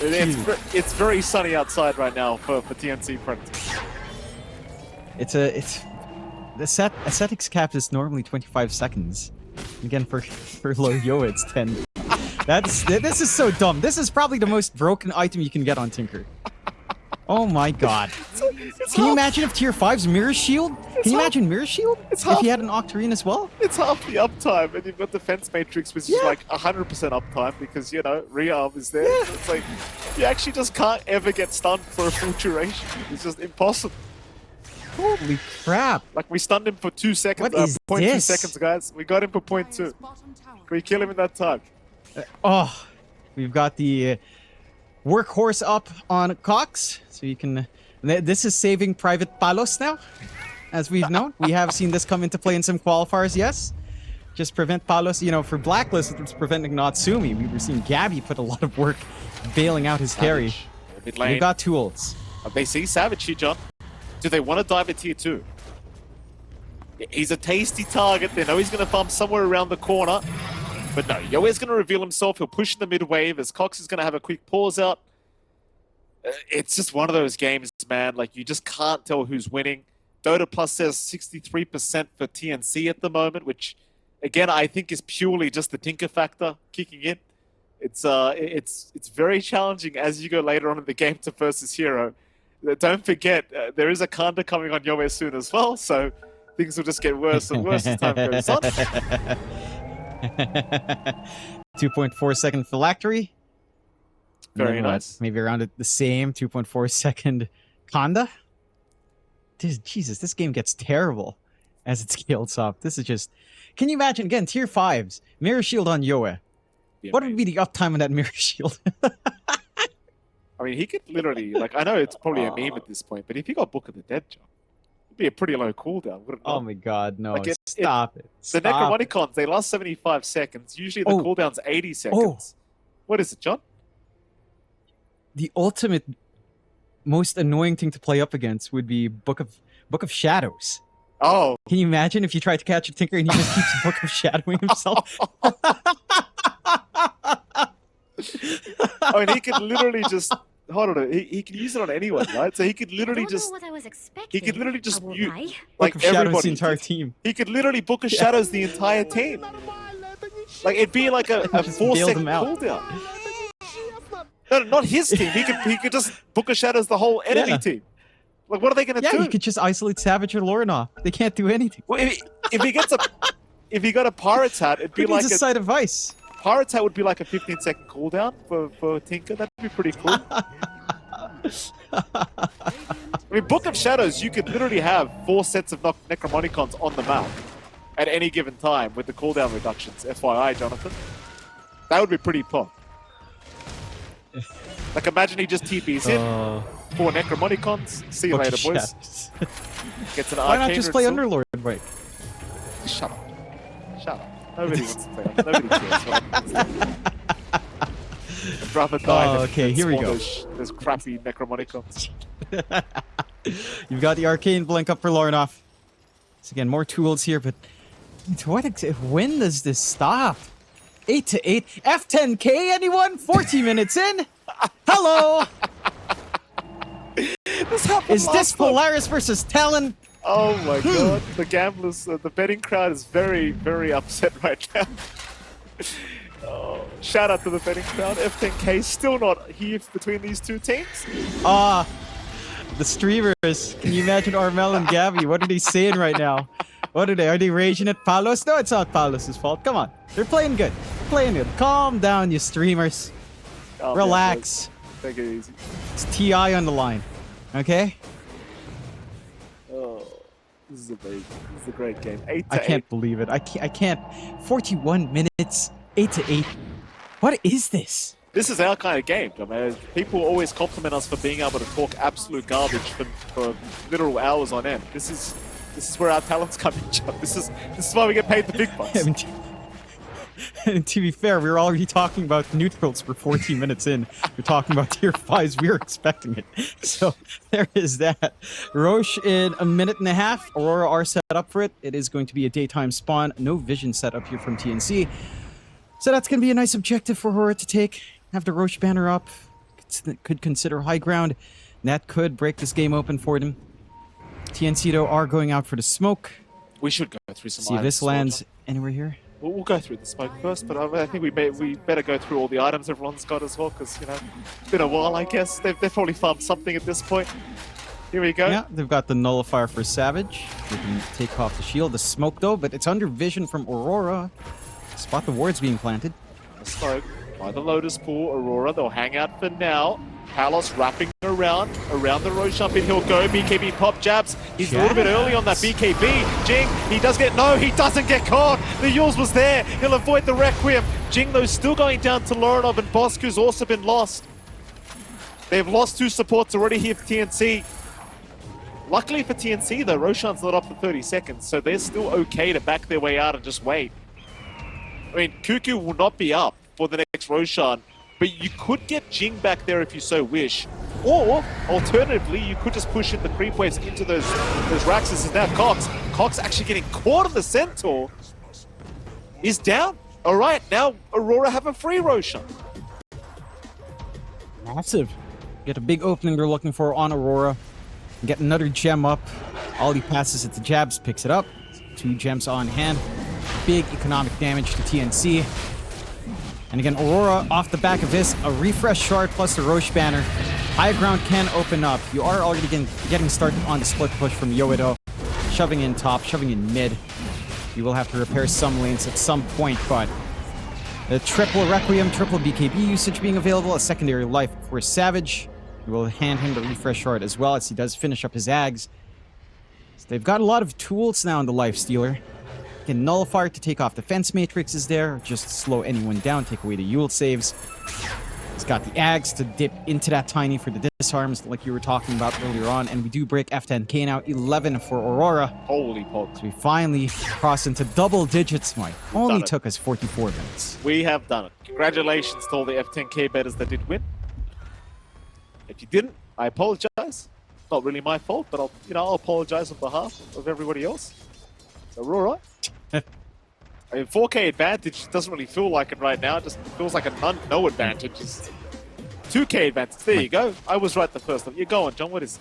It's very sunny outside right now for TNC Predators. The aesthetics cap is normally 25 seconds. Again, for low Yo, it's 10. This is so dumb. This is probably the most broken item you can get on Tinker. Oh my god. Can you imagine if tier 5's Mirror Shield? Can you imagine Mirror Shield? If he had an Octarine as well? It's half the uptime, and you've got Defense Matrix, which is like 100% uptime because, you know, rearm is there. Yeah. It's like, you actually just can't ever get stunned for a full duration. It's just impossible. Holy crap. Like, we stunned him for 2 seconds. What is 0.2 this? seconds, guys. We got him for 0.2. Can we kill him in that time? We've got the workhorse up on Cox. So you can... This is saving Private Palos now, as we've known. We have seen this come into play in some qualifiers, yes. Just prevent Palos, you know, for Blacklist, it was preventing Natsumi. We were seeing Gabby put a lot of work bailing out his carry. We've got tools. They see Savage here, John. Do they want to dive at tier 2? He's a tasty target. They know he's going to farm somewhere around the corner. But no, Yoe's going to reveal himself. He'll push the mid wave as Cox is going to have a quick pause out. It's just one of those games, man. Like, you just can't tell who's winning. Dota Plus says 63% for TNC at the moment, which, again, I think is purely just the Tinker factor kicking in. It's very challenging as you go later on in the game to versus Hero. Don't forget, there is a Kanda coming on Yoe soon as well, so things will just get worse and worse as time goes on. 2.4 second phylactery. Very nice. Maybe around the same 2.4 second Kanda. Jesus, this game gets terrible as it scales up. This is just... Can you imagine, again, tier 5s, Mirror Shield on Yoe. What would be the uptime on that Mirror Shield? I mean, he could literally, like, I know it's probably a meme at this point, but if he got Book of the Dead, John, it'd be a pretty low cooldown, wouldn't it? Oh my god, no. Like Stop it. The Necromonicons, they last 75 seconds. Usually the cooldown's 80 seconds. What is it, John? The ultimate, most annoying thing to play up against would be Book of Shadows. Oh. Can you imagine if you try to catch a Tinker and he just keeps Book of Shadowing himself? I mean, he could literally just... Hold on, he could use it on anyone, right? So he could literally just... He could literally just mute, like, everybody. The entire team. He could literally Book of Shadows the entire team. Like, it'd be like a 4-second cooldown. No, not his team. He could just Book of Shadows the whole enemy team. Like, what are they going to do? Yeah, he could just isolate Savage or Lorna. They can't do anything. Well, if he gets if he got a Pirate's Hat, it'd be like a side of ice. Pirate's Hat would be like a 15-second cooldown for Tinker. That'd be pretty cool. I mean, Book of Shadows, you could literally have 4 sets of Necromonicons on the map at any given time with the cooldown reductions. FYI, Jonathan. That would be pretty pop. Like, imagine he just TPs in, 4 Necromonicons. See you later, boys. Gets an Why not Arcane just play Sword. Underlord? Wait. Shut up. Shut up. Nobody wants to play. Nobody cares. Drama died. Okay, here we go. Those crappy Necromonicons. You've got the Arcane Blink up for Lornoff. So again, more tools here, but to what extent? When does this stop? 8 to 8. F10K, anyone? 40 minutes in. Hello. Is this Polaris versus Talon? Oh my god, the gamblers, the betting crowd is very, very upset right now. Oh, shout out to the betting crowd. F10K still not here between these two teams. The streamers. Can you imagine Armel and Gabby? What are they saying right now? What are they? Are they raging at Palos? No, it's not Palos' fault. Come on. They're playing good. Playing good. Calm down, you streamers. Relax. Take it easy. It's TI on the line. Okay? Oh, this is amazing. This is a great game. 8 to 8. I can't believe it. I can't. 41 minutes. 8 to 8. What is this? This is our kind of game. I mean, people always compliment us for being able to talk absolute garbage for literal hours on end. This is where our talents come in. This is why we get paid the big bucks. And to be fair, we were already talking about neutrals for 14 minutes in. We're talking about tier 5s. We were expecting it. So there is that. Roche in a minute and a half. Aurora are set up for it. It is going to be a daytime spawn. No vision set up here from TNC. So that's going to be a nice objective for Aurora to take. Have the Roche banner up. Could consider high ground. That could break this game open for them. TNC, though, are going out for the smoke. We should go through some See if this lands anywhere here. We'll go through the smoke first, but I think we better go through all the items everyone's got as well, because, you know, it's been a while, I guess. They've probably farmed something at this point. Here we go. Yeah, they've got the nullifier for Savage. They can take off the shield, the smoke, though, but it's under vision from Aurora. Spot the wards being planted. The smoke by the Lotus Pool. Aurora, they'll hang out for now. Palos wrapping around the Roche up in. He'll go. BKB pop jabs. He's a little bit early on that BKB. Jing, he does get, no, he doesn't get caught. The Yules was there. He'll avoid the Requiem. Jing, though, still going down to Lorinov, and Bosku's also been lost. They've lost 2 supports already here for TNC. Luckily for TNC, though, Roshan's not up for 30 seconds, so they're still okay to back their way out and just wait. I mean, Cuckoo will not be up for the next Roshan, but you could get Jing back there if you so wish. Or, alternatively, you could just push in the creep waves into those racks. This is now Cox. Cox actually getting caught in the Centaur. Is down. All right, now Aurora have a free Roshan. Massive. Get a big opening they're looking for on Aurora. Get another gem up. Ollie passes it to Jabs, picks it up. 2 gems on hand. Big economic damage to TNC. And again, Aurora, off the back of this, a refresh shard plus the Roche banner. High ground can open up. You are already getting started on the split push from Yoido. Shoving in top, shoving in mid. You will have to repair some lanes at some point, but the triple Requiem, triple BKB usage being available, a secondary life for Savage. You will hand him the refresh shard as well as he does finish up his Ags. So they've got a lot of tools now in the Life Stealer. Again, Nullifier to take off defense matrix is there, just to slow anyone down, take away the Yule saves. He's got the Ags to dip into that Tiny for the disarms like you were talking about earlier on, and we do break F10k now, 11 for Aurora. Holy poke. So we finally cross into double digits, Mike. Only took us 44 minutes. We have done it. Congratulations to all the F10k bettors that did win. If you didn't, I apologize. Not really my fault, but I'll apologize on behalf of everybody else. So we're all right. I mean, 4K advantage doesn't really feel like it right now. It just feels like a no advantage. It's 2K advantage. There you go. I was right the first time. You're going, John. What is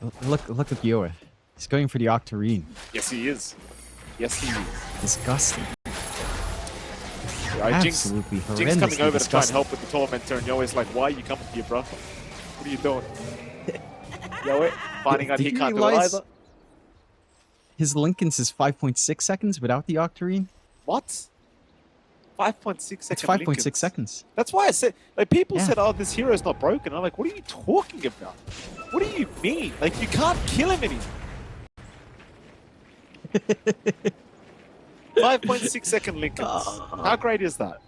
it? Look at Yoa. He's going for the Octarine. Yes, he is. Yes, he is. Disgusting. Yeah, Absolutely horrendous. Jinx coming over to try and help with the Tormentor, and Yoa's like, why are you coming here, bro? What are you doing? Yoa, finding out he can't do it either. His Lincoln's is 5.6 seconds without the Octarine. What? 5.6 seconds. It's 5.6 seconds. That's why I said, like, people said, oh, this hero's not broken. I'm like, what are you talking about? What do you mean? Like, you can't kill him anymore. 5.6 second Lincolns. How great is that?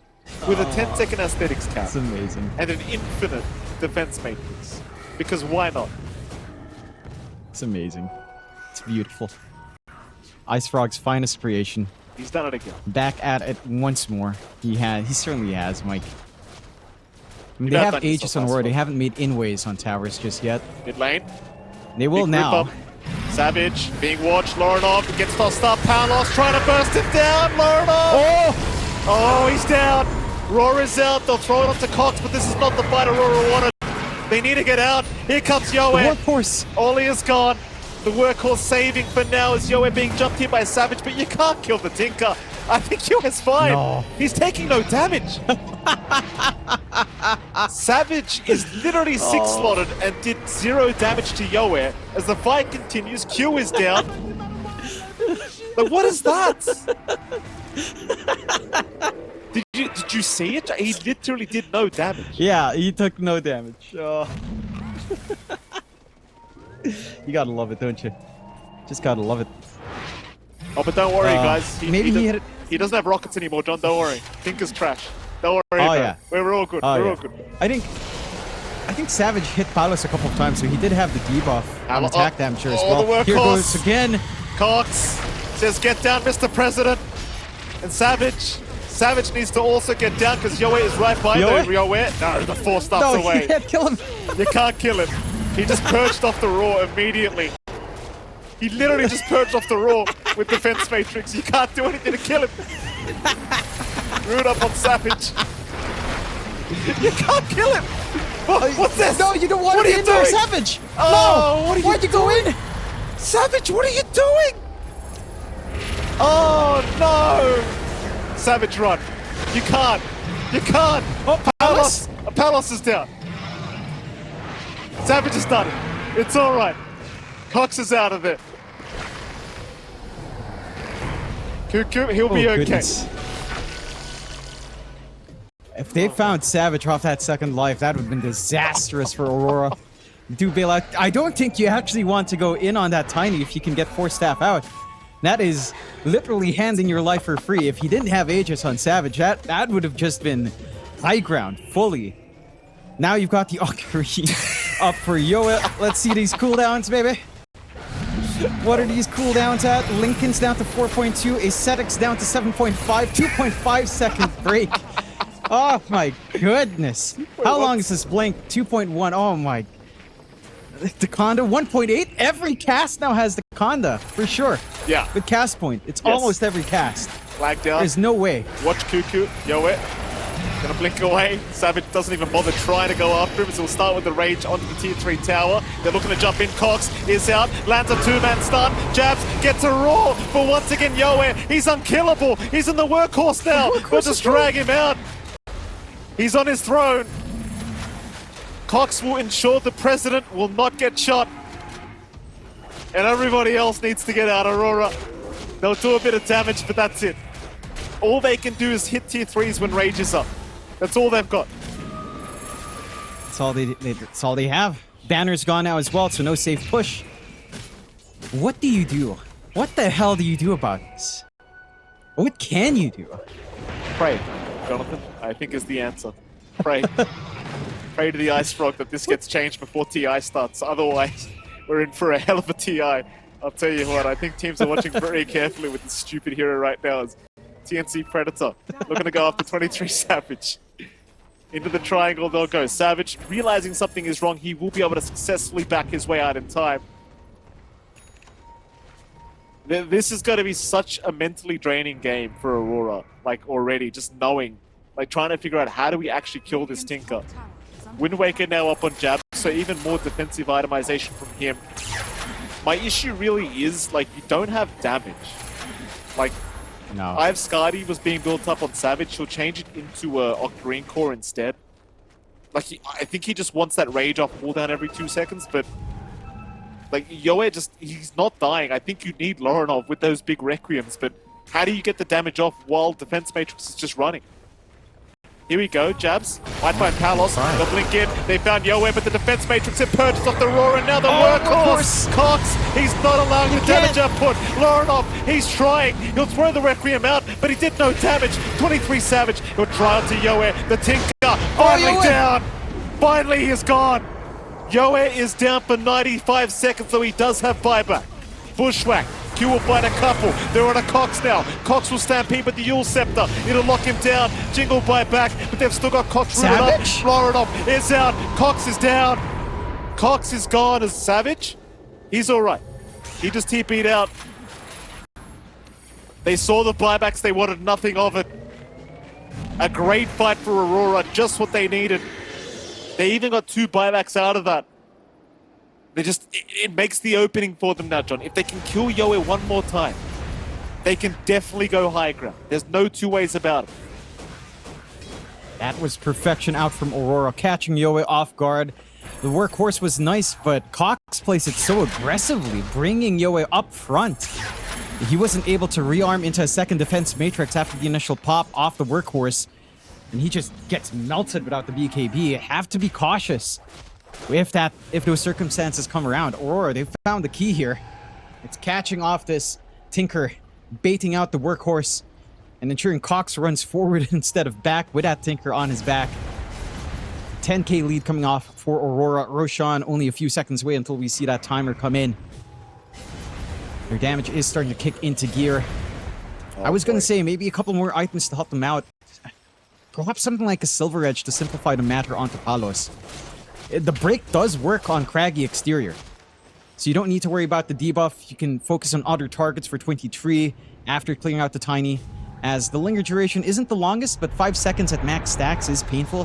With a 10-second aesthetics cap. It's amazing. And an infinite defense matrix. Because why not? It's amazing. It's beautiful. Ice Frog's finest creation. He's done it again. Back at it once more. He certainly has, Mike. I mean, they have Aegis on Aurora. They haven't made inways on towers just yet. Mid lane. They will now. Savage being watched. Lorinov gets tossed up. Palos trying to burst him down. Lorinov! Oh, he's down. Rora's out. They'll throw it onto Cox, but this is not the fight Aurora wanted. They need to get out. Here comes Yoe. The workhorse. Ollie is gone. The workhorse saving for now is Yoe being jumped here by Savage, but you can't kill the Tinker. I think Yoe's fine. No. He's taking no damage. Savage is literally 6-slotted and did 0 damage to Yoe. As the fight continues, Q is down. But what is that? Did you see it? He literally did no damage. Yeah, he took no damage. Oh. You gotta love it, don't you? Just gotta love it. Oh, but don't worry, guys. He doesn't have rockets anymore, John. Don't worry. Tinker's trash. Don't worry. Oh, yeah. We're all good. We're all good. I think Savage hit Palos a couple of times, so he did have the debuff on attack damage as well. Here goes again. Cox says, "Get down, Mr. President." And Savage Savage needs to also get down because Yoe is right by Yoe? there. Yoe? No, the 4 stops No, away. you can't kill him. You can't kill him. He just purged off the Raw immediately. He literally just purged off the Raw with Defense Matrix. You can't do anything to kill him. Root up on Savage. You can't kill him. What's this? No, you don't want What to are you be in there, doing? Savage. Oh, no, what are you why'd you go in? Savage, what are you doing? Oh no! Savage, run. You can't. You can't. Oh, Palos? Palos is down. Savage is done it. It's all right. Cox is out of it. Cuckoo, he'll be okay. Goodness. If they found Savage off that second life, that would have been disastrous for Aurora. Do bail out. I don't think you actually want to go in on that Tiny if you can get 4 staff out. That is literally handing your life for free. If he didn't have Aegis on Savage, that would have just been high ground, fully. Now you've got the Ocarina up for Yoa. Let's see these cooldowns, baby. What are these cooldowns at? Lincoln's down to 4.2, Ascetics down to 7.5, 2.5 second break. Oh my goodness. How long is this blink? 2.1. Oh my. The Conda 1.8. Every cast now has the Conda, for sure. Yeah. With cast point. It's Yes. almost every cast. Flag down. There's no way. Watch Cuckoo. Yoe. Gonna blink away. Savage doesn't even bother trying to go after him, so he'll start with the rage onto the tier 3 tower. They're looking to jump in. Cox is out. Lands a 2-man stun. Jabs gets a roar. But once again, Yoe, he's unkillable. He's in the workhorse now. We'll just drag him out. He's on his throne. Cox will ensure the president will not get shot. And everybody else needs to get out. Aurora, they'll do a bit of damage, but that's it. All they can do is hit tier 3s when Rage is up. That's all they've got. That's all they have. Banner's gone now as well, so no safe push. What do you do? What the hell do you do about this? What can you do? Pray, Jonathan, I think is the answer. Pray. Pray to the Ice Frog that this gets changed before TI starts. Otherwise, we're in for a hell of a TI. I'll tell you what, I think teams are watching very carefully with this stupid hero right now. As TNC Predator looking to go after 23 Savage. Into the triangle they'll go. Savage, realizing something is wrong, he will be able to successfully back his way out in time. This is going to be such a mentally draining game for Aurora, like already, just knowing, like trying to figure out how do we actually kill this Tinker. Wind Waker now up on Jab, so even more defensive itemization from him. My issue really is, like, you don't have damage. Like, No. Ive Skadi was being built up on Savage, he'll change it into a Green Core instead. Like, I think he just wants that rage off cooldown every 2 seconds, but like, Yoe just, he's not dying. I think you need Lorenov with those big Requiems, but how do you get the damage off while Defense Matrix is just running? Here we go, Jabs. Might find Palos. They'll blink in. They found Yoe, but the Defense Matrix had purchased off the Aurora, and now the workhorse. Cox, he's not allowing the damage output. Lorenov, he's trying. He'll throw the Requiem out, but he did no damage. 23 Savage. He'll try out to Yoe. The Tinker finally down. Finally, he is gone. Yoe is down for 95 seconds, though he does have buyback. Bushwhack. Q will find a couple. They're on a Cox now. Cox will stampede with the Yule Scepter. It'll lock him down. Jingle buyback, but they've still got Cox rooted up. Lorenov is out. Cox is down. Cox is gone as Savage. He's alright. He just TP'd out. They saw the buybacks. They wanted nothing of it. A great fight for Aurora. Just what they needed. They even got 2 buybacks out of that. They just, it makes the opening for them now, John. If they can kill Yoe one more time, they can definitely go high ground. There's no 2 ways about it. That was perfection out from Aurora, catching Yoe off guard. The workhorse was nice, but Cox plays it so aggressively, bringing Yoe up front. He wasn't able to rearm into a second defense matrix after the initial pop off the workhorse, and he just gets melted without the BKB. Have to be cautious. If those circumstances come around. Aurora, they've found the key here. It's catching off this Tinker, baiting out the workhorse, and ensuring Cox runs forward instead of back with that Tinker on his back. 10k lead coming off for Aurora. Roshan only a few seconds away until we see that timer come in. Their damage is starting to kick into gear. I was going to say maybe a couple more items to help them out perhaps something like a Silver Edge to simplify the matter onto Palos. The break does work on Craggy exterior. So you don't need to worry about the debuff. You can focus on other targets for 23 after clearing out the Tiny, as the linger duration isn't the longest, but 5 seconds at max stacks is painful,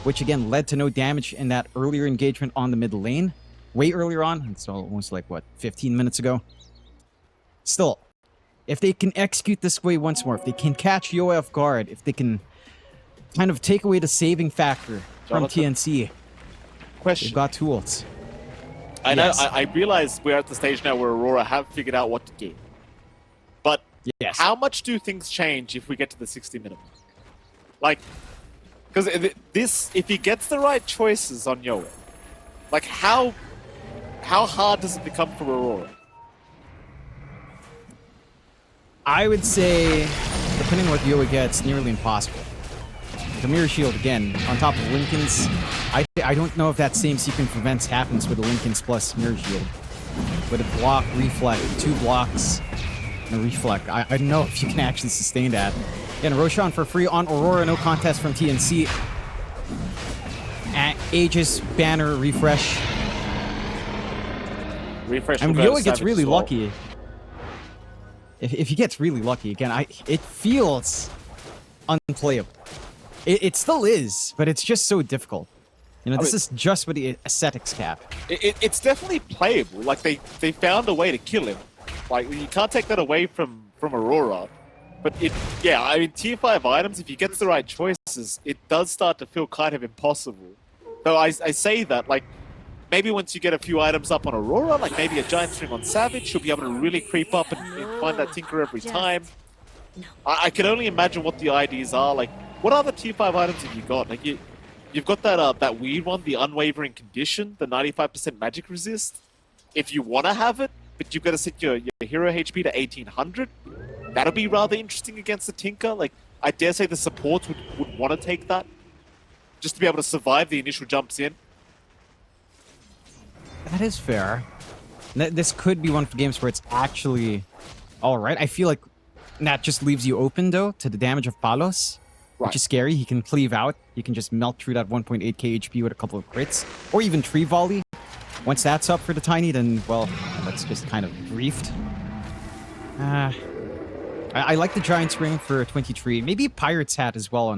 which again led to no damage in that earlier engagement on the mid lane. Way earlier on, it's almost like, what, 15 minutes ago? Still, if they can execute this way once more, if they can catch Yoa off guard, if they can kind of take away the saving factor from TNC, question. they've got tools. I know. I realize we're at the stage now where Aurora have figured out what to do. But Yes. how much do things change if we get to the 60-minute mark? Like, because if he gets the right choices on Yoa, like how hard does it become for Aurora? I would say, depending on what Yoa gets, nearly impossible. The Mirror Shield, again, on top of Lincoln's, I don't know if that same sequence of events happens with the Lincoln's plus Mirror Shield. With a block, reflect, 2 blocks, and a reflect. I don't know if you can actually sustain that. Again, Roshan for free on Aurora, no contest from TNC. At Aegis, banner, refresh. Refresh. And Yoa gets really lucky. If he gets really lucky, again, it feels unplayable. It still is, but it's just so difficult. You know, this is just with the aesthetics cap. It's definitely playable. Like they found a way to kill him. Like you can't take that away from Aurora. But I mean, tier 5 items, if you get the right choices, it does start to feel kind of impossible. Though I say that, like, maybe once you get a few items up on Aurora, like maybe a giant string on Savage, you'll be able to really creep up and find that Tinker every time. I can only imagine what the ideas are. Like, what other tier 5 items have you got? Like, you've got that weird one, the Unwavering Condition, the 95% magic resist. If you want to have it, but you've got to set your hero HP to 1800, that'll be rather interesting against the Tinker. Like, I dare say the supports would want to take that, just to be able to survive the initial jumps in. That is fair. This could be one of the games where it's actually alright. I feel like that just leaves you open, though, to the damage of Palos, which is scary. He can cleave out. He can just melt through that 1.8k HP with a couple of crits, or even tree volley. Once that's up for the Tiny, then, well, that's just kind of briefed. I like the Giant's Ring for 23. Maybe Pirate's Hat as well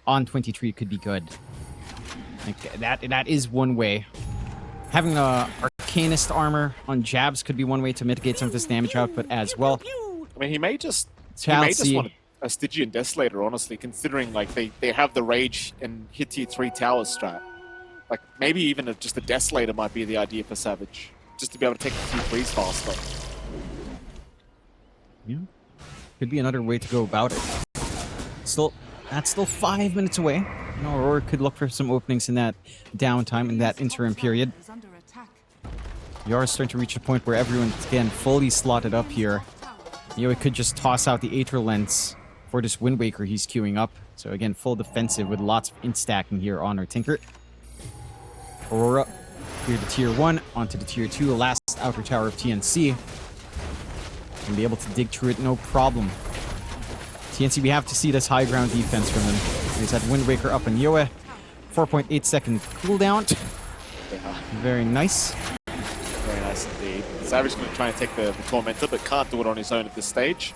on 23 could be good. Like, that is one way. Having a Arcanist armor on Jabs could be one way to mitigate some of this damage output as well. I mean, he may just want a Stygian Desolator, honestly, considering like they have the Rage and hit tier 3 tower strat. Like, maybe even just a Desolator might be the idea for Savage, just to be able to take the tier 3s faster. Yeah. Could be another way to go about it. That's still 5 minutes away. You know, Aurora could look for some openings in that downtime, in that interim period. Yara's starting to reach a point where everyone's, again, fully slotted up here. Yoa could just toss out the Aether Lens for this Wind Waker he's queuing up. So again, full defensive with lots of instacking here on our Tinker. Aurora cleared the tier 1 onto the tier 2, the last outer tower of TNC. And be able to dig through it no problem. TNC, we have to see this high ground defense from them. He's had Wind Waker up on Yoa. 4.8 second cooldown. Yeah. Very nice. Very nice indeed. Savage is going to try and take the Tormentor, but can't do it on his own at this stage.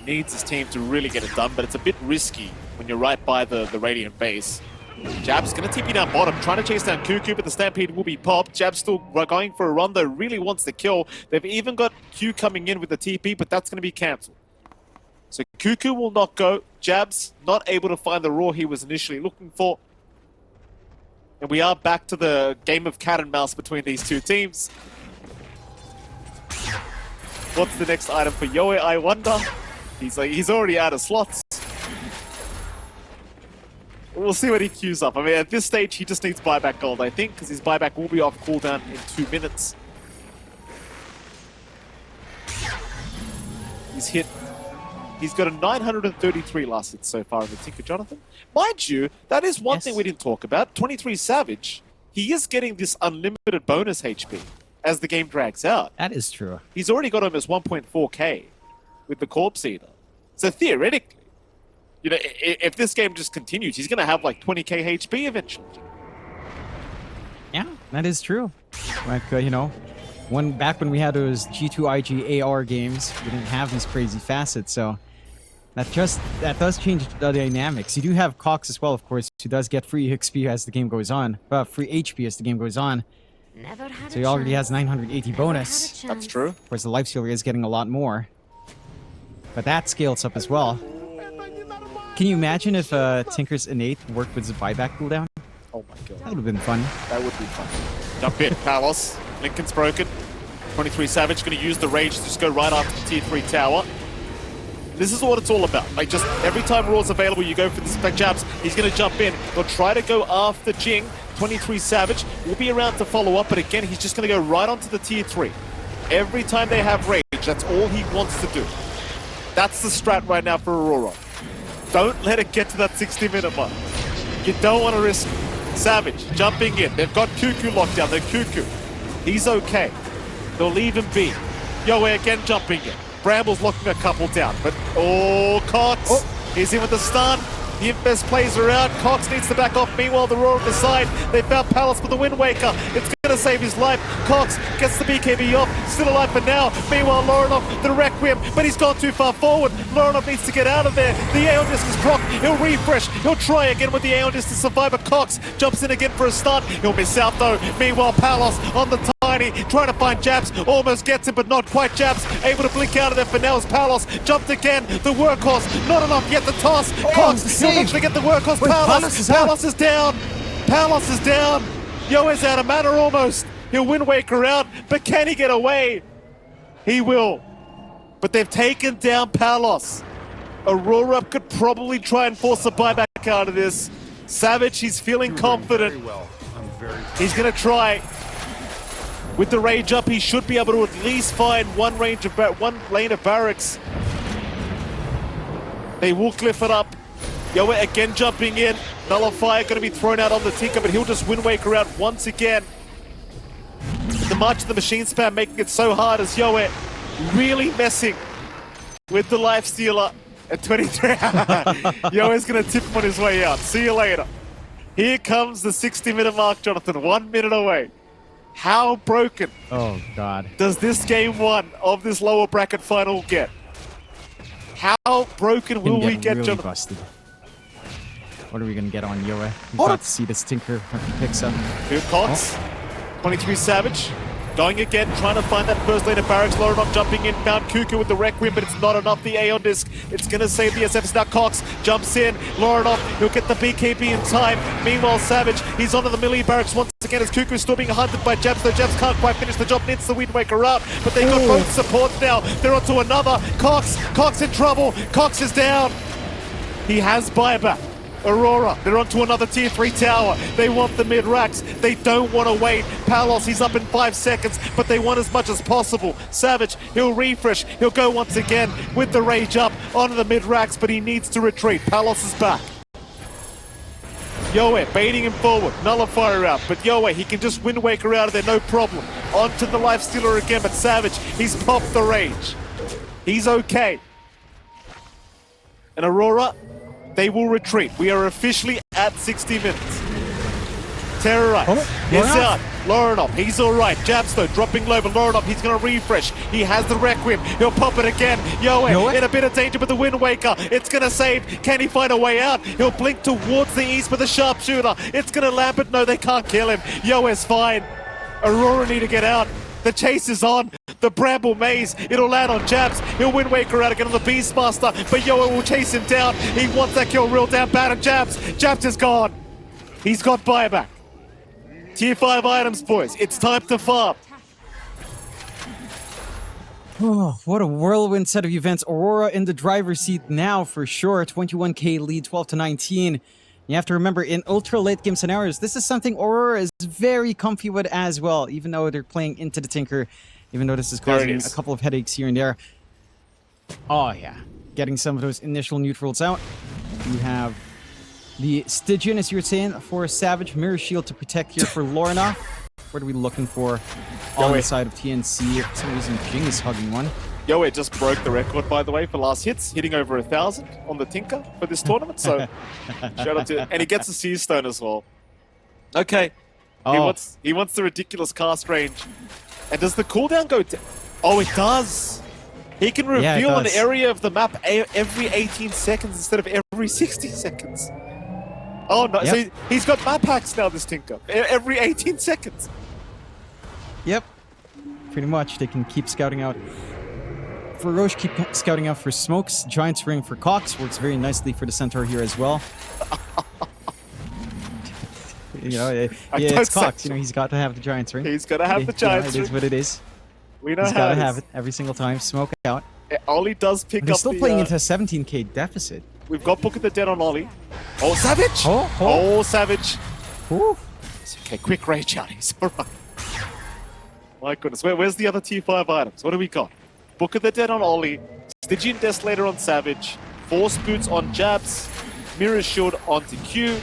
Needs his team to really get it done, but it's a bit risky when you're right by the Radiant base. Jab's going to TP down bottom, trying to chase down Cuckoo, but the Stampede will be popped. Jab's still going for a run, though, really wants the kill. They've even got Q coming in with the TP, but that's going to be cancelled. So Cuckoo will not go. Jab's not able to find the Roar he was initially looking for. And we are back to the game of cat and mouse between these two teams. What's the next item for Yoa, I wonder? He's already out of slots. We'll see what he queues up. I mean, at this stage, he just needs buyback gold, I think, because his buyback will be off cooldown in 2 minutes. He's got a 933 last hit so far in the Tinker, Jonathan. Mind you, that is one thing we didn't talk about. 23 Savage, he is getting this unlimited bonus HP as the game drags out. That is true. He's already got almost 1.4k with the Corpse Eater. So theoretically, You know, if this game just continues, he's going to have like 20k HP eventually. Yeah, that is true. Like, you know, back when we had those G2 IG AR games, we didn't have these crazy facets, so that does change the dynamics. You do have Cox as well, of course, who does get free XP as the game goes on, free HP as the game goes on. So he already has 980 bonus. That's true. Of course, the lifestealer is getting a lot more, but that scales up as well. Can you imagine if Tinker's Innate worked with the buyback cooldown? Oh my god. That would have been fun. That would be fun. Jump in, Palos. Lincoln's broken. 23 Savage going to use the rage to just go right after the tier 3 tower. This is what it's all about. Like, just every time Raw's available, you go for the spec jabs. He's going to jump in. He'll try to go after Jing. 23 Savage will be around to follow up, but again, he's just going to go right onto the tier 3. Every time they have rage, that's all he wants to do. That's the strat right now for Aurora. Don't let it get to that 60-minute mark. You don't want to risk Savage jumping in. They've got Cuckoo locked down. They're Cuckoo. He's okay. They'll leave him be. Yoe again jumping in. Bramble's locking a couple down, but Cox is in with the stun. The Infest plays are out. Cox needs to back off. Meanwhile, the Roar on the side. They found Palace with the Wind Waker. It's going to save his life. Cox gets the BKB off. Still alive for now. Meanwhile, Lorinov, the Requiem, but he's gone too far forward. Lorinov needs to get out of there. The Aeon Disc is proc. He'll refresh. He'll try again with the Aeon Disc to survive, but Cox jumps in again for a stun. He'll miss out though. Meanwhile, Palos on the Tiny, trying to find Jabs. Almost gets him, but not quite Jabs. Able to blink out of there for now as Palos jumped again. The Workhorse, not enough yet. The toss. Cox, he'll eventually get the Workhorse. Palos is down. Palos is down. Yoe's out of mana almost. He'll Wind Waker out, but can he get away? He will. But they've taken down Palos. Aurora could probably try and force a buyback out of this. Savage, he's feeling confident. He's going to try. With the rage up, he should be able to at least find one lane of barracks. They will cliff it up. Yoe again jumping in. Nullifier going to be thrown out on the Tinker, but he'll just Wind Waker out once again. The March of the Machine Spam making it so hard as Yoe really messing with the Lifestealer at 23. Yoe's going to tip him on his way out. See you later. Here comes the 60-minute mark, Jonathan. 1 minute away. How broken does this game 1 of this lower bracket final get? How broken will we get, really Jonathan? Busted. What are we going to get on Yoe? We've got to see this Tinker when he picks up. Here Cox, 23 Savage, going again, trying to find that first lane of barracks. Lorinov jumping in, found Cuckoo with the Requiem, but it's not enough. The Aeon Disc, it's going to save the SFs. Now Cox jumps in. Lorinov, he'll get the BKB in time. Meanwhile, Savage, he's onto the melee barracks once again as Cuckoo's still being hunted by Jabs. though Jabs can't quite finish the job. Needs the Wind Waker out, but they got both supports now. They're onto another. Cox in trouble. Cox is down. He has buyback. Aurora, they're onto another tier 3 tower. They want the mid-racks. They don't want to wait. Palos, he's up in 5 seconds, but they want as much as possible. Savage, he'll refresh. He'll go once again with the rage up onto the mid-racks, but he needs to retreat. Palos is back. Yoe baiting him forward. Nullifier out, but Yoe, he can just Wind Waker out of there, no problem. Onto the Lifestealer again, but Savage, he's popped the rage. He's okay. And Aurora, they will retreat. We are officially at 60 minutes. Terrorize. He's out. Lorinov, he's alright. Jabs though, dropping low, but Lorinov, he's going to refresh. He has the Requiem. He'll pop it again. Yoe in a bit of danger with the Wind Waker. It's going to save. Can he find a way out? He'll blink towards the east with a sharpshooter. It's going to land, but no, they can't kill him. Yoe's fine. Aurora need to get out. The chase is on. The Bramble Maze. It'll land on Jabs. He'll Wind Waker out again on the Beastmaster, but Yoe will chase him down. He wants that kill real down bad, and Jabs is gone. He's got buyback. Tier 5 items, boys. It's time to farm. Oh, what a whirlwind set of events. Aurora in the driver's seat now for sure. 21k lead, 12-19. You have to remember, in ultra late game scenarios, this is something Aurora is very comfy with as well, even though they're playing into the Tinker, even though this is causing a couple of headaches here and there. Oh yeah, getting some of those initial neutrals out. You have the Stygian, as you were saying, for Savage, Mirror Shield to protect here for Lorinov. What are we looking for on the side of TNC? For some reason, Jing is hugging one. Yoe just broke the record, by the way, for last hits, hitting over 1,000 on the Tinker for this tournament. So shout out to, and he gets a Sea Stone as well. Okay, he wants the ridiculous cast range. And does the cooldown go down? Oh, it does. He can reveal an area of the map every 18 seconds instead of every 60 seconds. Oh no! Yep. So he's got map hacks now. This Tinker every 18 seconds. Yep. Pretty much, they can keep scouting out. For Roche, keep scouting out for smokes. Giant's Ring for Cox works very nicely for the Centaur here as well. You know, it's Cox. You know, he's got to have the Giant's Ring. He's got to have the Giant's Ring. It is what it is. We know he's how got to have it every single time. Smoke out. Ollie does pick up. They're still playing into a 17k deficit. We've got Book of the Dead on Ollie. Oh, Savage! Oh, Savage! Ooh. It's okay, quick rage out. He's alright. My goodness, where's the other T5 items? What do we got? Book of the Dead on Ollie, Stygian Desolator on Savage, Force Boots on Jabs, Mirror Shield onto Q.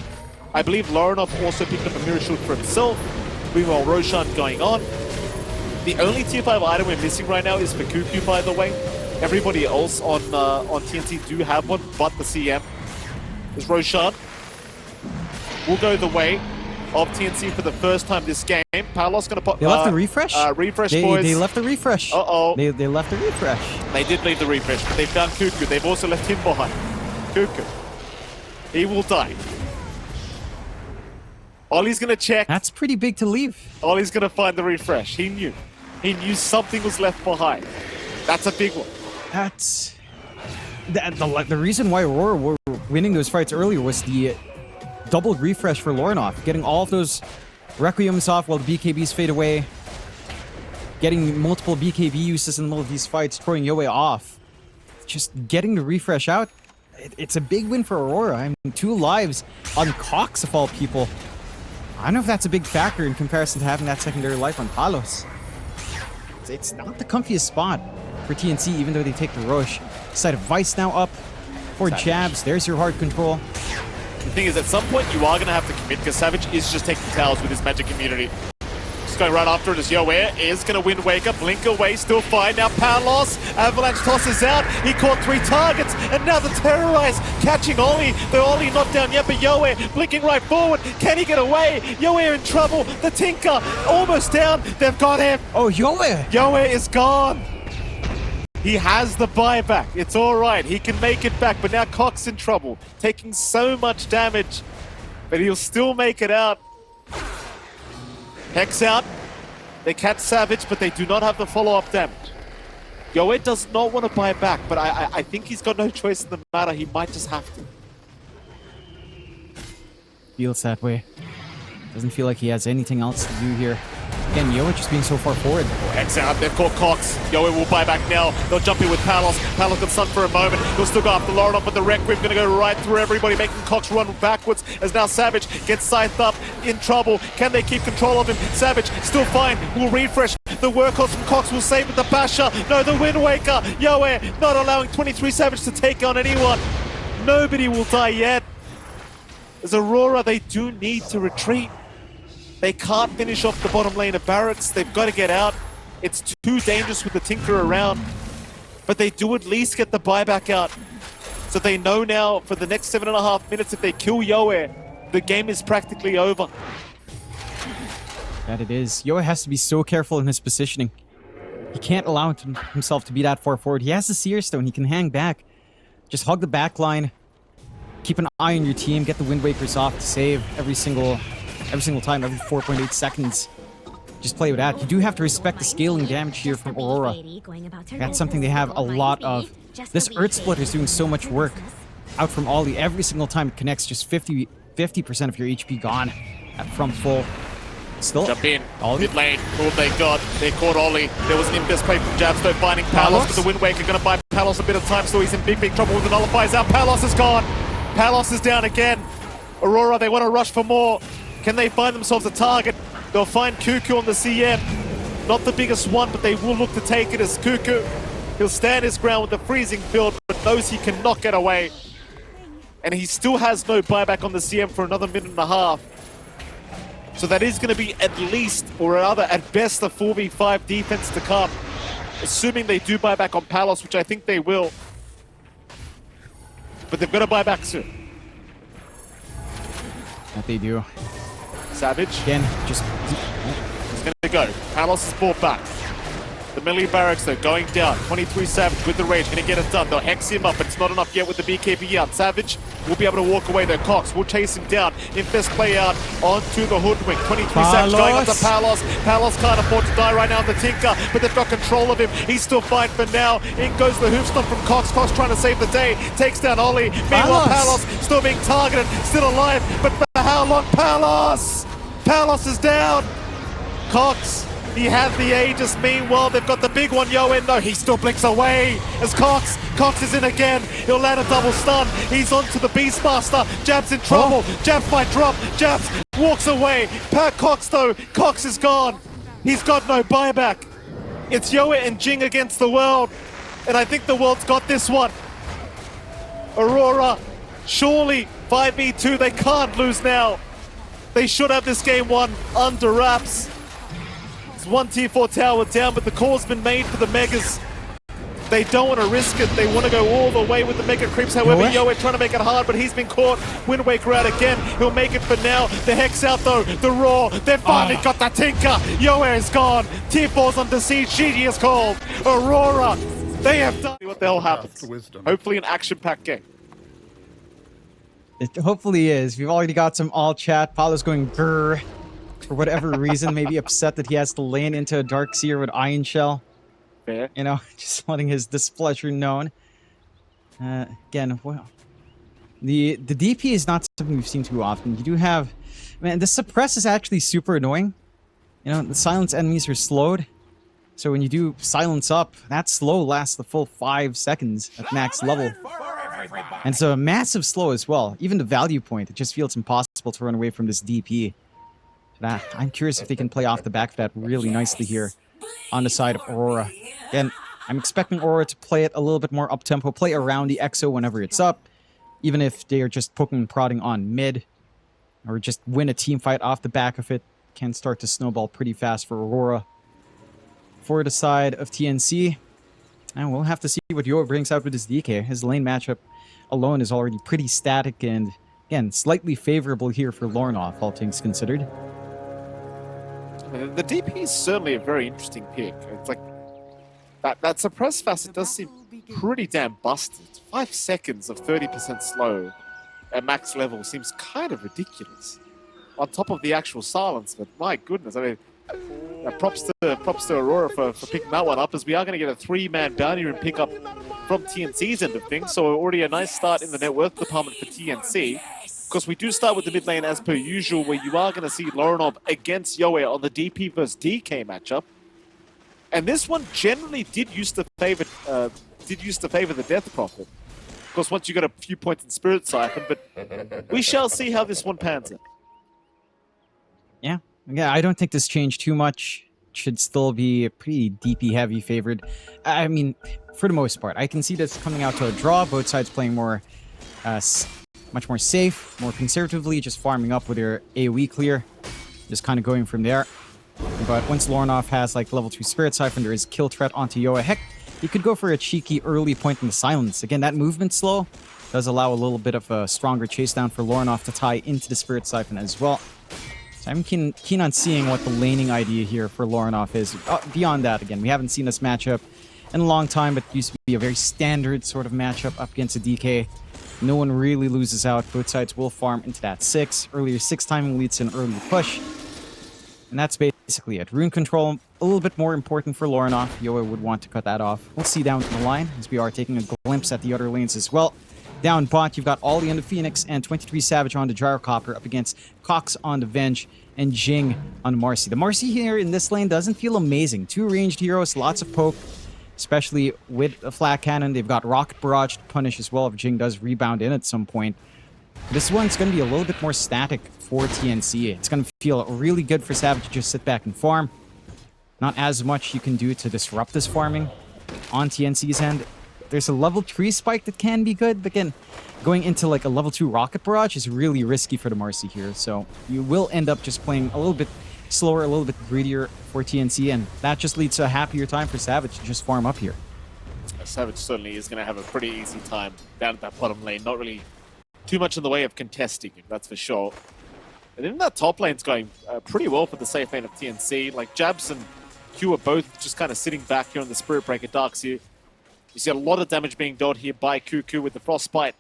I believe Laranov also picked up a Mirror Shield for himself. Meanwhile, Roshan going on. The only T5 item we're missing right now is for Cuckoo, by the way. Everybody else on TNC do have one, but the CM is Roshan. Will go the way of TNC for the first time this game. Palos gonna pop. They left the refresh? Refresh, boys. They left the refresh. Uh-oh. They left the refresh. They did leave the refresh, but they've done Cuckoo. They've also left him behind. Cuckoo. He will die. Ollie's gonna check. That's pretty big to leave. Ollie's gonna find the refresh. He knew. He knew something was left behind. That's a big one. That's... The reason why Aurora were winning those fights earlier was the double refresh for Laranov, getting all of those Requiems off while the BKBs fade away, getting multiple BKB uses in the middle of these fights, throwing Yoe off. Just getting the refresh out, it's a big win for Aurora. I mean, 2 lives on Cox of all people. I don't know if that's a big factor in comparison to having that secondary life on Palos. It's not the comfiest spot for TNC, even though they take the rush. Side of Vice now up for Jabs. There's your hard control. The thing is, at some point, you are going to have to commit, because Savage is just taking towers with his magic immunity. Just going right after it as Yoe is going to Wind Waker, blink away, still fine. Now Palos, Avalanche tosses out. He caught 3 targets, and now the Terrorize catching Ollie. The Ollie not down yet, but Yoe blinking right forward. Can he get away? Yoe in trouble. The Tinker almost down. They've got him. Oh, Yoe! Yoe is gone. He has the buyback. It's all right. He can make it back, but now Cox in trouble, taking so much damage, but he'll still make it out. Hex out. They catch Savage, but they do not have the follow-up damage. Yoe does not want to buy back, but I think he's got no choice in the matter. He might just have to. Feels that way. Doesn't feel like he has anything else to do here. Again, Yoe just being so far forward. Hex out, they've caught Cox. Yoe will buy back now. They'll jump in with Palos. Palos got stunned for a moment. He'll still go after Laranov, but the Requiem going to go right through everybody, making Cox run backwards as now Savage gets scythed up, in trouble. Can they keep control of him? Savage still fine. Will refresh. The workhorse from Cox will save with the Basher. No, the Wind Waker. Yoe not allowing 23 Savage to take on anyone. Nobody will die yet. As Aurora, they do need to retreat. They can't finish off the bottom lane of Barracks. They've got to get out. It's too dangerous with the Tinker around. But they do at least get the buyback out. So they know now for the next 7.5 minutes, if they kill Yoe, the game is practically over. That it is. Yoe has to be so careful in his positioning. He can't allow himself to be that far forward. He has the Seer Stone. He can hang back. Just hug the back line. Keep an eye on your team. Get the Wind Wakers off to save every single time, every 4.8 seconds. Just play with that. You do have to respect the scaling damage here from Aurora. That's something they have a lot of. This Earth Splitter is doing so much work out from Ollie. Every single time it connects, just 50% of your HP gone from full. Still, jump in, Ollie. Mid lane, all they got. They caught Ollie. There was an in-best play from Jabstone finding Palos, but the Wind Waker going to buy Palos a bit of time, so he's in big trouble with the Nullifiers out. Palos is gone. Palos is down again. Aurora, they want to rush for more. Can they find themselves a target? They'll find Cuckoo on the CM. Not the biggest one, but they will look to take it as Cuckoo. He'll stand his ground with the freezing field, but knows he cannot get away. And he still has no buyback on the CM for another 1.5 minutes. So that is going to be at least, or rather at best, a 4v5 defense to come. assuming they do buy back on Palos, which I think they will. But they've got to buy back soon. That they do. Savage. Again, just... He's going to go. Palos is brought back. The melee barracks, though, going down. 23 Savage with the rage, going to get it done. They'll hex him up, but it's not enough yet with the BKB out. Savage will be able to walk away, though. Cox will chase him down. Infest play out onto the Hoodwink. 23 Savage going on to Palos. Palos can't afford to die right now on the Tinker, but they've got control of him. He's still fine for now. In goes the Hoofstomp from Cox. Cox trying to save the day. Takes down Ollie. Meanwhile, Palos still being targeted, still alive, but for how long? Palos! Palos is down! Cox, he had the Aegis. Meanwhile, they've got the big one, Yoen. No, he still blinks away as Cox is in again. He'll land a double stun. He's onto the Beastmaster. Jab's in trouble. Jabs might drop. Jabs walks away. Cox, though. Cox is gone. He's got no buyback. It's Yoet and Jing against the world. And I think the world's got this one. Aurora, surely 5v2. They can't lose now. They should have this game won under wraps. It's one tier 4 tower down, but the call's been made for the Megas. They don't want to risk it. They want to go all the way with the Mega Creeps. However, Yoet trying to make it hard, but he's been caught. Wind Waker out again. He'll make it for now. The Hex out though. The Roar. They've finally got the Tinker. Yoet is gone. Tier 4's under siege. GG is called. Aurora. They have done what the hell happens. Hopefully an action-packed game. It hopefully is. We've already got some all chat. Paulo's going grrr for whatever reason. Maybe upset that he has to lane into a Dark Seer with Iron Shell. Fair. You know, just letting his displeasure known. Again, well, the DP is not something we've seen too often. You do have, man, the suppress is actually super annoying. You know, the silence enemies are slowed. So when you do silence up, that slow lasts the full 5 seconds at max level. And so a massive slow as well. Even the value point, it just feels impossible to run away from this DP. But I'm curious if they can play off the back of that really nicely here on the side of Aurora. Again, I'm expecting Aurora to play it a little bit more up-tempo, play around the EXO whenever it's up, even if they are just poking and prodding on mid, or just win a team fight off the back of it. Can start to snowball pretty fast for Aurora. For the side of TNC, and we'll have to see what Yoa brings out with his DK. His lane matchup alone is already pretty static and, again, slightly favorable here for Lornoff, all things considered. The DP is certainly a very interesting pick. It's like that suppress facet does seem pretty damn busted. 5 seconds of 30% slow at max level seems kind of ridiculous. On top of the actual silence, but my goodness, I mean, props to Aurora for picking that one up, as we are going to get a 3-man bounty room pickup from TNC's end of things. So already a nice start in the net worth department for TNC. Of course, we do start with the mid lane as per usual, where you are going to see Lorenov against Yoe on the DP versus DK matchup. And this one generally did used to favor the Death Prophet. Of course, once you got a few points in Spirit Siphon, but we shall see how this one pans out. Yeah, I don't think this changed too much. Should still be a pretty DP heavy favored. I mean, for the most part, I can see this coming out to a draw. Both sides playing more, much more safe, more conservatively, just farming up with their AoE clear, just kind of going from there. But once Lornoff has like level 2 Spirit Siphon, there is kill threat onto Yoa. Heck, he could go for a cheeky early point in the silence. Again, that movement slow does allow a little bit of a stronger chase down for Lornoff to tie into the Spirit Siphon as well. So I'm keen on seeing what the laning idea here for Lornoff is. Beyond that, again, we haven't seen this matchup in a long time, but it used to be a very standard sort of matchup up against a DK. No one really loses out. Both sides will farm into that 6. Earlier 6 timing leads to an early push. And that's basically it. Rune control, a little bit more important for Lornoff. Yoa would want to cut that off. We'll see down the line as we are taking a glimpse at the other lanes as well. Down bot, you've got Ollie on the Phoenix and 23 Savage on the Gyrocopter up against Cox on the Venge and Jing on the Marcy. The Marcy here in this lane doesn't feel amazing. 2 ranged heroes, lots of poke, especially with a flat cannon. They've got Rocket Barrage to punish as well if Jing does rebound in at some point. This one's going to be a little bit more static for TNC. It's going to feel really good for Savage to just sit back and farm. Not as much you can do to disrupt this farming on TNC's end. There's a level 3 spike that can be good, but again, going into like a level 2 Rocket Barrage is really risky for the Marcy here. So you will end up just playing a little bit slower, a little bit greedier for TNC, and that just leads to a happier time for Savage to just farm up here. Savage certainly is going to have a pretty easy time down at that bottom lane. Not really too much in the way of contesting him, that's for sure. And then that top lane's going pretty well for the safe lane of TNC. Like, Jabs and Q are both just kind of sitting back here on the Spirit Breaker Darks here. You see a lot of damage being dealt here by Cuckoo with the Frostbite.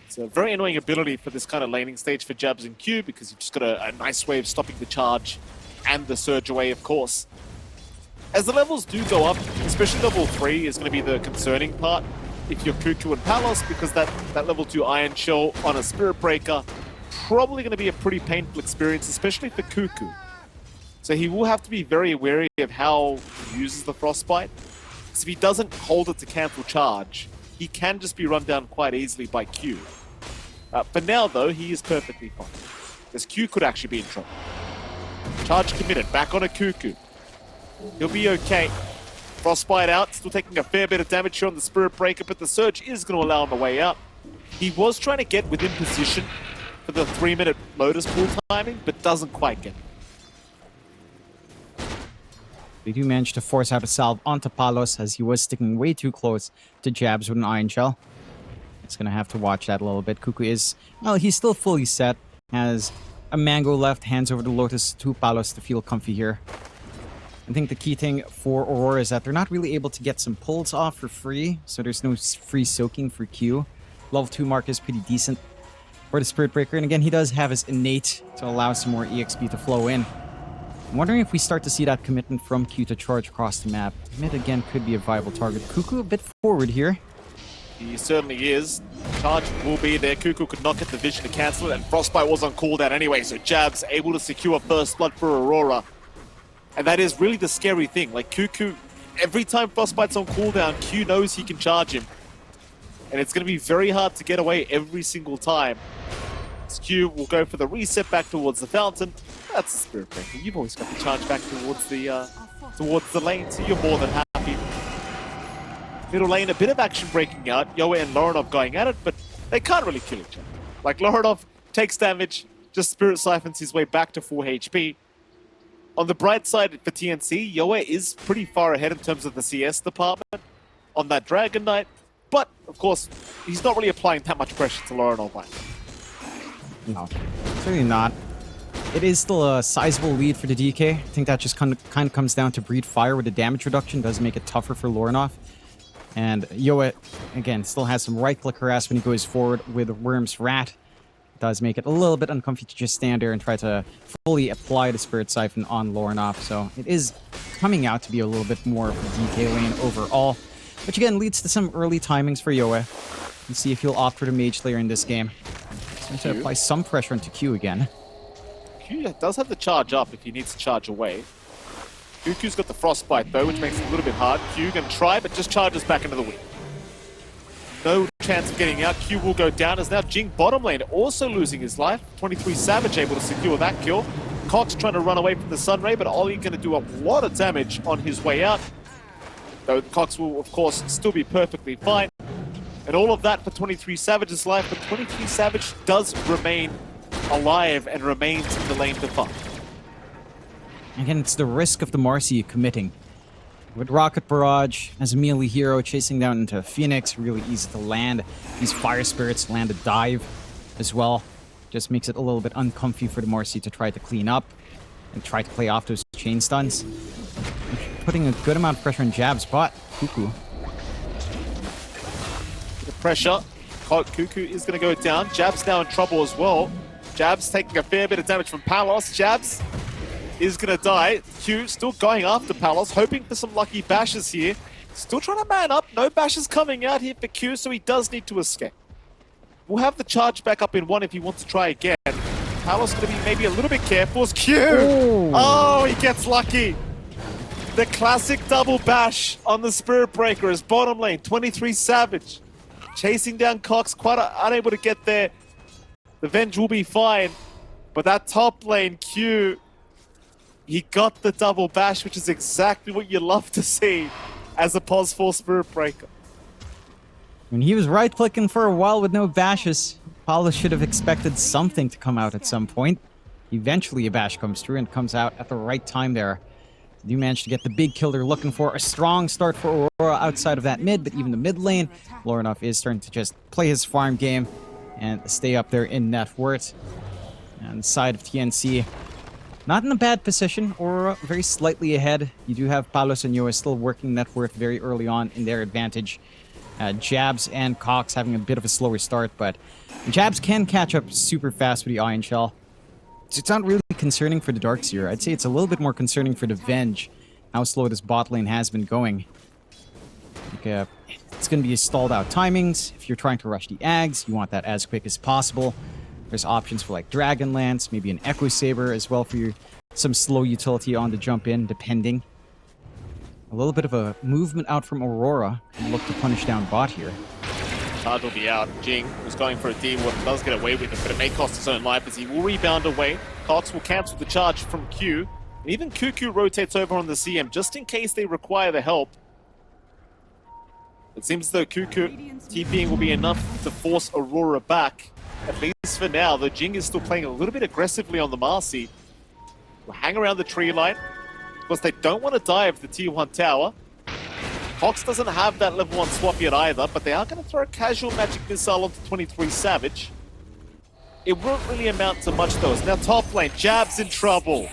It's a very annoying ability for this kind of laning stage for Jabs and Q, because you've just got a nice way of stopping the charge and the surge away, of course. As the levels do go up, especially level 3 is going to be the concerning part if you're Cuckoo and Palos, because that level 2 Iron Shell on a Spirit Breaker probably going to be a pretty painful experience, especially for Cuckoo. So he will have to be very wary of how he uses the Frostbite. Because if he doesn't hold it to cancel charge, he can just be run down quite easily by Q. For now, though, he is perfectly fine. Because Q could actually be in trouble. Charge committed, back on a Cuckoo. He'll be okay. Frostbite out, still taking a fair bit of damage here on the Spirit Breaker, but the Surge is going to allow him a way out. He was trying to get within position for the 3-minute Lotus Pool timing, but doesn't quite get it. They do manage to force out a salve onto Palos, as he was sticking way too close to Jabs with an Iron Shell. It's going to have to watch that a little bit. Cuckoo is, well, he's still fully set. Has a Mango left, hands over the Lotus to Palos to feel comfy here. I think the key thing for Aurora is that they're not really able to get some pulls off for free, so there's no free soaking for Q. Level 2 mark is pretty decent for the Spirit Breaker, and again, he does have his innate to allow some more EXP to flow in. I'm wondering if we start to see that commitment from Q to charge across the map. Mid again could be a viable target. Cuckoo a bit forward here. He certainly is. Charge will be there. Cuckoo could not get the vision to cancel it, and Frostbite was on cooldown anyway, so Jabs able to secure first blood for Aurora. And that is really the scary thing. Like, Cuckoo, every time Frostbite's on cooldown, Q knows he can charge him. And it's going to be very hard to get away every single time. Q will go for the reset back towards the fountain. That's the Spirit Breaker. You've always got to charge back towards the lane, so you're more than happy. Middle lane, a bit of action breaking out. Yoa and Lorinov going at it, but they can't really kill each other. Like, Lorinov takes damage, just Spirit Siphons his way back to full HP. On the bright side for TNC, Yoa is pretty far ahead in terms of the CS department on that Dragon Knight, but of course, he's not really applying that much pressure to Lorinov right now. No, certainly not. It is still a sizable lead for the DK. I think that just kind of comes down to Breed Fire, with the damage reduction does make it tougher for Lorinov. And Yoa, again, still has some right-click harass when he goes forward with Worm's Rat. Does make it a little bit uncomfy to just stand there and try to fully apply the Spirit Siphon on Lorinov. So it is coming out to be a little bit more of a DK lane overall. Which again leads to some early timings for Yoa. Let's see if he'll opt for the Mage Slayer in this game. He's going to apply some pressure into Q again. Q does have the charge up if he needs to charge away. Cuckoo's got the Frostbite though, which makes it a little bit hard. Q going to try, but just charges back into the wind. No chance of getting out. Q will go down as now Jing bottom lane also losing his life. 23 Savage able to secure that kill. Cox trying to run away from the Sunray, but Ollie going to do a lot of damage on his way out. Though Cox will, of course, still be perfectly fine. And all of that for 23 Savage's life, but 23 Savage does remain alive and remains in the lane to fight. Again, it's the risk of the Marcy committing. With Rocket Barrage as a melee hero chasing down into Phoenix, really easy to land. These Fire Spirits land a dive as well. Just makes it a little bit uncomfy for the Marcy to try to clean up and try to play off those chain stuns. Putting a good amount of pressure on Jab's bot. Cuckoo. The pressure. Cuckoo is going to go down. Jab's now in trouble as well. Jab's taking a fair bit of damage from Palos. Jab's is going to die. Q still going after Palos, hoping for some lucky bashes here. Still trying to man up. No bashes coming out here for Q, so he does need to escape. We'll have the charge back up in one if he wants to try again. Palos going to be maybe a little bit careful. It's Q! Ooh. Oh, he gets lucky. The classic double bash on the Spirit Breaker is bottom lane. 23 Savage. Chasing down Cox, quite unable to get there. The Venge will be fine. But that top lane, Q, he got the double bash, which is exactly what you love to see as a pos for Spirit Breaker. When he was right-clicking for a while with no bashes, Paolo should have expected something to come out at some point. Eventually, a bash comes through and comes out at the right time there. You managed to get the big kill they're looking for. A strong start for Aurora outside of that mid, but even the mid lane, Lorinov is starting to just play his farm game and stay up there in net worth. And the side of TNC, not in a bad position, Aurora very slightly ahead. You do have Palos and Yoa still working net worth very early on in their advantage. Jabs and Cox having a bit of a slower start, but Jabs can catch up super fast with the Iron Shell. It's not really concerning for the Darkseer. I'd say it's a little bit more concerning for the Venge, how slow this bot lane has been going. Like, it's going to be stalled out timings. If you're trying to rush the Ags, you want that as quick as possible. There's options for like Dragon Lance, maybe an Echo Saber as well for your, some slow utility on the jump in, depending. A little bit of a movement out from Aurora and look to punish down bot here. Charge will be out. Jing was going for a D-Ward, does get away with it, but it may cost his own life as he will rebound away. Cox will cancel the charge from Q. And even Cuckoo rotates over on the CM just in case they require the help. It seems as though Cuckoo TPing will be enough to force Aurora back. At least for now, though Jing is still playing a little bit aggressively on the Marcy. Will hang around the tree line. Because they don't want to dive the Tier 1 tower. Cox doesn't have that level 1 swap yet either, but they are going to throw a casual magic missile onto 23 Savage. It won't really amount to much though. It's now top lane, Jab's in trouble.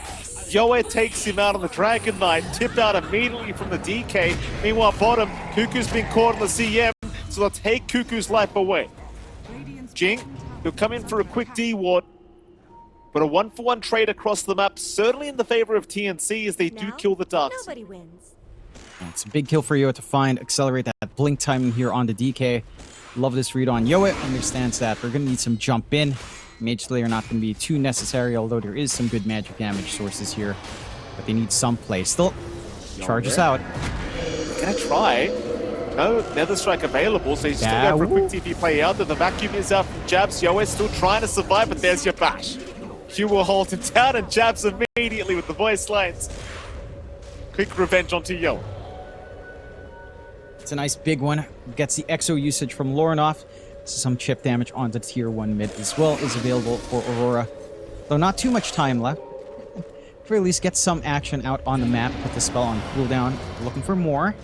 Yoe takes him out on the Dragon Knight, tip out immediately from the DK. Meanwhile, bottom, Cuckoo's been caught on the CM, so they'll take Cuckoo's life away. Jing, he'll come in for a quick D-Ward, but a 1-for-1 trade across the map, certainly in the favor of TNC as they do kill the Darks. Nobody wins. It's a big kill for Yoa to find, accelerate that blink timing here on the DK. Love this read on Yoa, understands that they're going to need some jump in. Mage Slayer not going to be too necessary, although there is some good magic damage sources here. But they need some play. Still, charges out. Gonna try. No Nether Strike available, so he's still going for a quick TP play out. The vacuum is out from Jabs. Yoa still trying to survive, but there's your bash. Q will hold him down, and Jabs immediately with the voice lines. Quick revenge onto Yoa. It's a nice big one. Gets the Exo usage from Lorinov. Some chip damage onto Tier 1 mid as well is available for Aurora. Though not too much time left. For at least get some action out on the map. Put the spell on cooldown. Looking for more.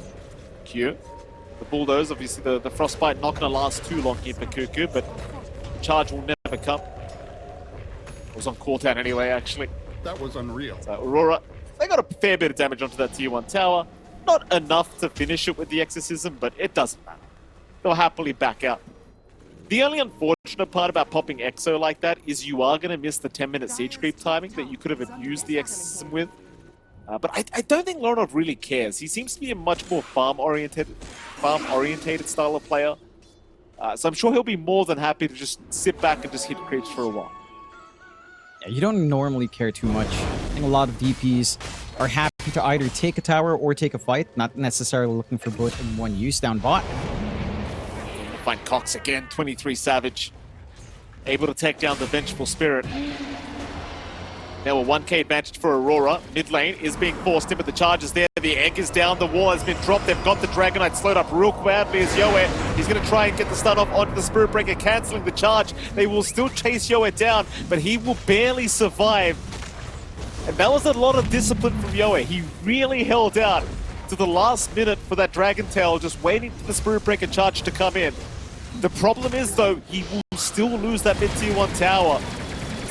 Q. The Bulldoze, obviously the Frostbite not going to last too long here for Cuckoo, but the charge will never come. It was on cooldown anyway, actually. That was unreal. So Aurora, they got a fair bit of damage onto that Tier 1 tower. Not enough to finish it with the Exorcism, but it doesn't matter. They'll happily back out. The only unfortunate part about popping Exo like that is you are going to miss the 10-minute siege creep timing that you could have abused the Exorcism with. But I don't think Lorinov really cares. He seems to be a much more farm-oriented style of player. So I'm sure he'll be more than happy to just sit back and just hit creeps for a while. Yeah, you don't normally care too much. I think a lot of DPs are happy to either take a tower or take a fight, not necessarily looking for both in one use down bot. Find Cox again, 23 Savage. Able to take down the Vengeful Spirit. Now a 1k advantage for Aurora. Mid lane is being forced in, but the charge is there. The egg is down, the wall has been dropped. They've got the Dragon Knight slowed up real badly as Yoe. He's going to try and get the stun off onto the Spirit Breaker, cancelling the charge. They will still chase Yoe down, but he will barely survive. And that was a lot of discipline from Yoe. He really held out to the last minute for that Dragon Tail, just waiting for the Spirit Breaker charge to come in. The problem is, though, he will still lose that mid-tier 1 tower.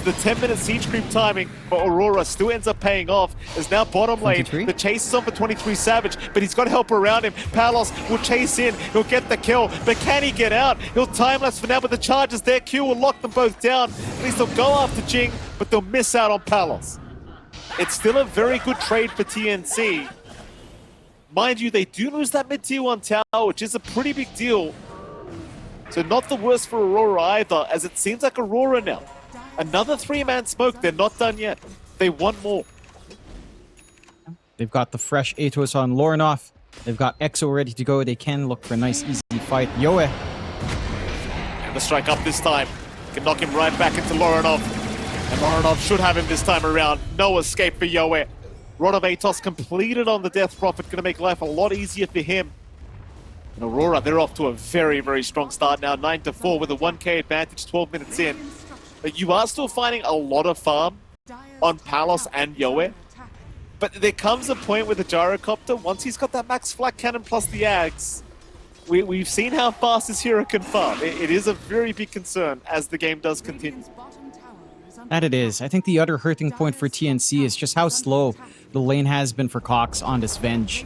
The 10-minute siege creep timing for Aurora still ends up paying off. As now bottom lane, 23? the chase is on for 23 Savage, but he's got help around him. Palos will chase in, he'll get the kill, but can he get out? He'll time-lapse for now, but the charge is there. Q will lock them both down. At least they'll go after Jing, but they'll miss out on Palos. It's still a very good trade for TNC. Mind you, they do lose that mid-tier 1 tower, which is a pretty big deal. So not the worst for Aurora either, as it seems like Aurora now. Another 3-man smoke, they're not done yet. They want more. They've got the fresh Atos on Lorinov. They've got Exo ready to go. They can look for a nice, easy fight. Yoe. And the strike up this time. Can knock him right back into Lorinov. And Lorinov should have him this time around. No escape for Yoe. Rod of Atos completed on the Death Prophet. Going to make life a lot easier for him. And Aurora, they're off to a very, very strong start now. 9-4 with a 1k advantage, 12 minutes in. But you are still finding a lot of farm on Palos and Yoe. But there comes a point with the gyrocopter, once he's got that max flak cannon plus the Ags, we've seen how fast this hero can farm. It is a very big concern as the game does continue. That it is. I think the other hurting point for TNC is just how slow the lane has been for Cox on this Venge.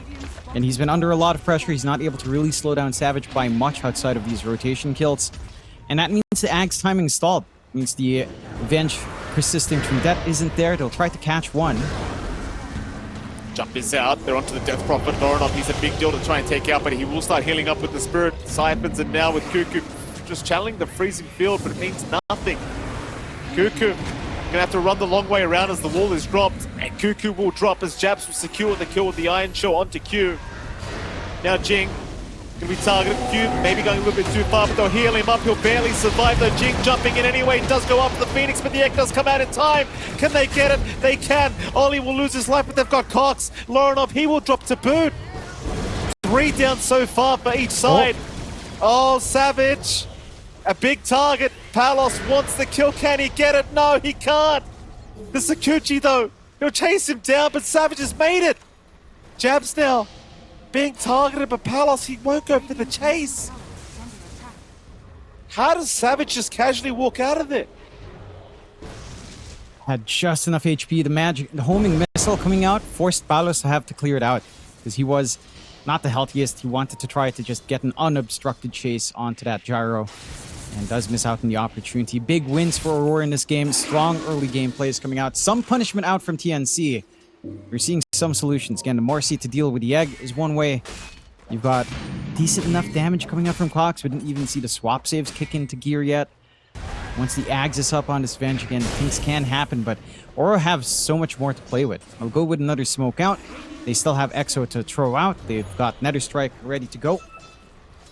And he's been under a lot of pressure. He's not able to really slow down Savage by much outside of these rotation kills. And that means the Ag's timing stalled. It means the Venge persisting through that isn't there. They'll try to catch one. Jump is out. They're onto the Death Prophet. Noronov, he's a big deal to try and take out, but he will start healing up with the Spirit Siphons, and now with Cuckoo just channeling the freezing field, but it means nothing. Cuckoo gonna have to run the long way around as the wall is dropped, and Cuckoo will drop as Jabs will secure the kill with the Iron Show onto Q. Now Jing gonna be targeted. Q maybe going a little bit too far, but they'll heal him up. He'll barely survive though. Jing jumping in anyway, does go after the Phoenix, but the egg does come out in time. Can they get it? They can. Ollie will lose his life, but they've got Cox. Lorenov, he will drop to boot. 3 down so far for each side. Oh, Savage. A big target. Palos wants the kill. Can he get it? No, he can't. The Sakuchi though, he'll chase him down, but Savage has made it. Jabs now being targeted, but Palos, he won't go for the chase. How does Savage just casually walk out of it? Had just enough HP. The homing missile coming out forced Palos to have to clear it out because he was not the healthiest. He wanted to try to just get an unobstructed chase onto that gyro and does miss out on the opportunity. Big wins for Aurora in this game. Strong early game plays coming out. Some punishment out from TNC. We're seeing some solutions. Again, the Marcy to deal with the egg is one way. You've got decent enough damage coming out from Cox. We didn't even see the swap saves kick into gear yet. Once the Ags is up on this Venge again, things can happen, but Aurora have so much more to play with. I'll go with another smoke out. They still have Exo to throw out. They've got Nether Strike ready to go.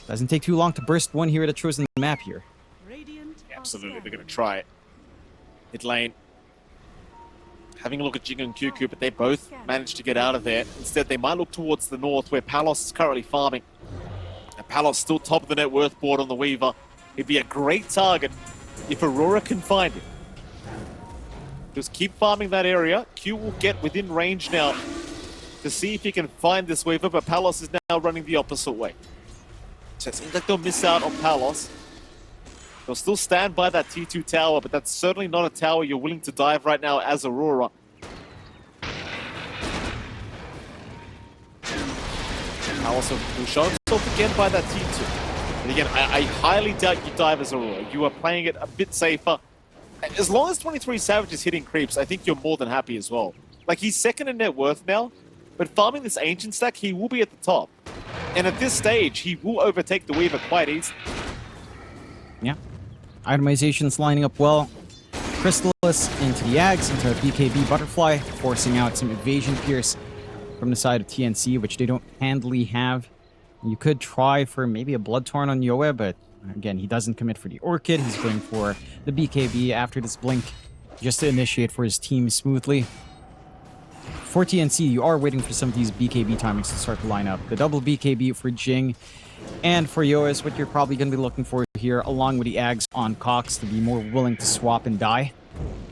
Doesn't take too long to burst one hero that shows in the map here. Absolutely, they're going to try it. Mid lane. Having a look at Jing and Cuckoo, but they both managed to get out of there. Instead, they might look towards the north, where Palos is currently farming. And Palos still top of the net worth board on the Weaver. He'd be a great target if Aurora can find him. Just keep farming that area. Q will get within range now to see if he can find this Weaver, but Palos is now running the opposite way. So it seems like they'll miss out on Palos. They'll still stand by that T2 tower, but that's certainly not a tower you're willing to dive right now as Aurora. Palos will show himself again by that T2. And again, I highly doubt you dive as Aurora. You are playing it a bit safer. As long as 23 Savage is hitting creeps, I think you're more than happy as well. Like, he's second in net worth now, but farming this Ancient stack, he will be at the top. And at this stage, he will overtake the Weaver quite easily. Yeah. Itemization's lining up well. Crystallis into the Ags, into a BKB Butterfly, forcing out some Evasion Pierce from the side of TNC, which they don't handily have. You could try for maybe a Bloodtorn on Yoe, but again, he doesn't commit for the Orchid. He's going for the BKB after this Blink, just to initiate for his team smoothly. For TNC, you are waiting for some of these BKB timings to start to line up. The double BKB for Jing, and for Yoe is what you're probably going to be looking for here, along with the Ags on Cox to be more willing to swap and die.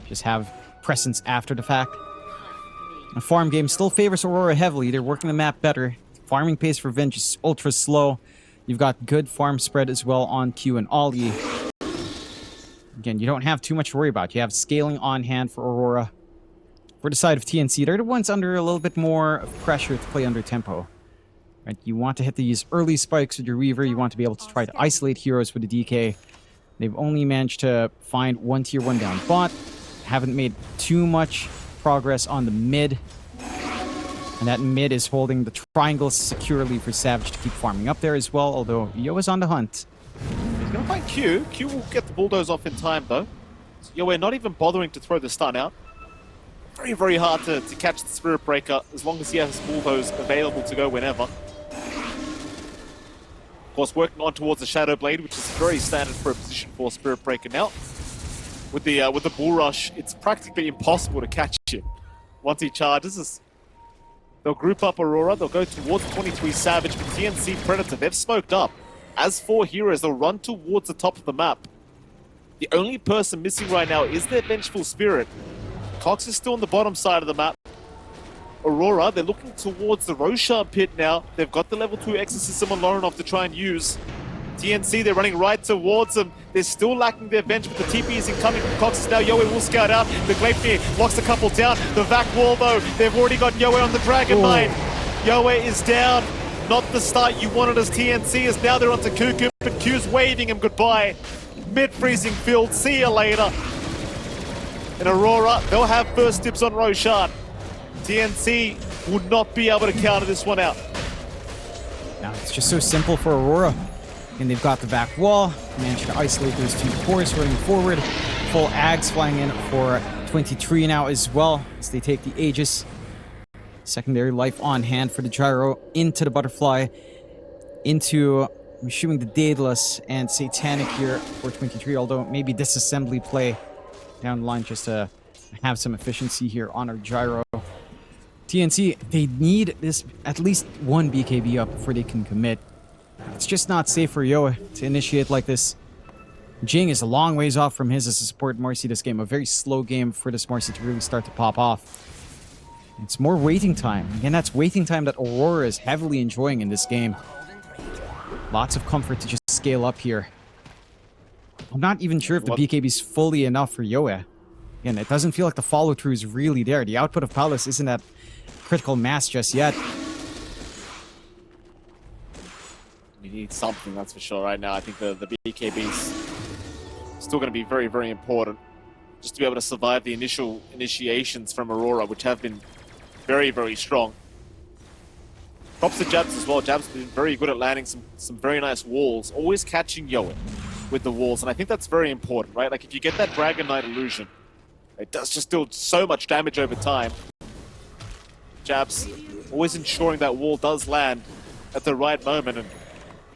Just have presence after the fact. The farm game still favors Aurora heavily. They're working the map better. Farming pace for Venge is ultra slow. You've got good farm spread as well on Q and Ollie. Again, you don't have too much to worry about. You have scaling on hand for Aurora. For the side of TNC, they're the ones under a little bit more pressure to play under tempo. Right? You want to hit these early spikes with your Weaver. You want to be able to try to isolate heroes with the DK. They've only managed to find one tier 1 down bot. Haven't made too much progress on the mid. And that mid is holding the triangle securely for Savage to keep farming up there as well, although Yoe is on the hunt. He's going to find Q. Q will get the bulldoze off in time, though. So Yoe not even bothering to throw the stun out. Very, very hard to catch the Spirit Breaker as long as he has bulldoze available to go whenever. Of course, working on towards the Shadow Blade, which is very standard for a position for Spirit Breaker now. With the Bull Rush, it's practically impossible to catch him once he charges. They'll group up Aurora, they'll go towards 23 Savage, but TNC Predator, they've smoked up. As 4 heroes, they'll run towards the top of the map. The only person missing right now is their Vengeful Spirit. Cox is still on the bottom side of the map. Aurora, they're looking towards the Roshan pit now. They've got the level 2 Exorcism on Lorinov to try and use. TNC, they're running right towards them. They're still lacking their bench, but the TP is incoming from Cox. Now Yowie will scout out. The Gleipnir locks a couple down. The Vac wall, though, they've already got Yowie on the Dragon Knight. Yowie is down. Not the start you wanted as TNC, as now they're onto Cuckoo, but Q's waving him goodbye. Mid-freezing field, see you later. And Aurora, they'll have first dibs on Roshan. TNC would not be able to counter this one out. Now it's just so simple for Aurora. And they've got the back wall, managed to isolate those two cores running forward. Full Ags flying in for 23 now as well, as they take the Aegis. Secondary life on hand for the Gyro, into the Butterfly, into, I'm assuming, the Daedalus and Satanic here for 23, although maybe disassembly play down the line just to have some efficiency here on our Gyro. TNC, they need this at least one BKB up before they can commit. It's just not safe for Yoa to initiate like this. Jing is a long ways off from his as a support Marcy this game. A very slow game for this Marcy to really start to pop off. It's more waiting time. Again, that's waiting time that Aurora is heavily enjoying in this game. Lots of comfort to just scale up here. I'm not even sure if the BKB is fully enough for Yoa. Again, it doesn't feel like the follow-through is really there. The output of Palace isn't at critical mass just yet. We need something, that's for sure, right now. I think the BKB's still going to be very, very important. Just to be able to survive the initial initiations from Aurora, which have been very, very strong. Props to Jabs as well. Jabs has been very good at landing some very nice walls. Always catching Yoa with the walls, and I think that's very important, right? Like, if you get that Dragon Knight illusion, it does just deal so much damage over time. Jabs always ensuring that wall does land at the right moment, and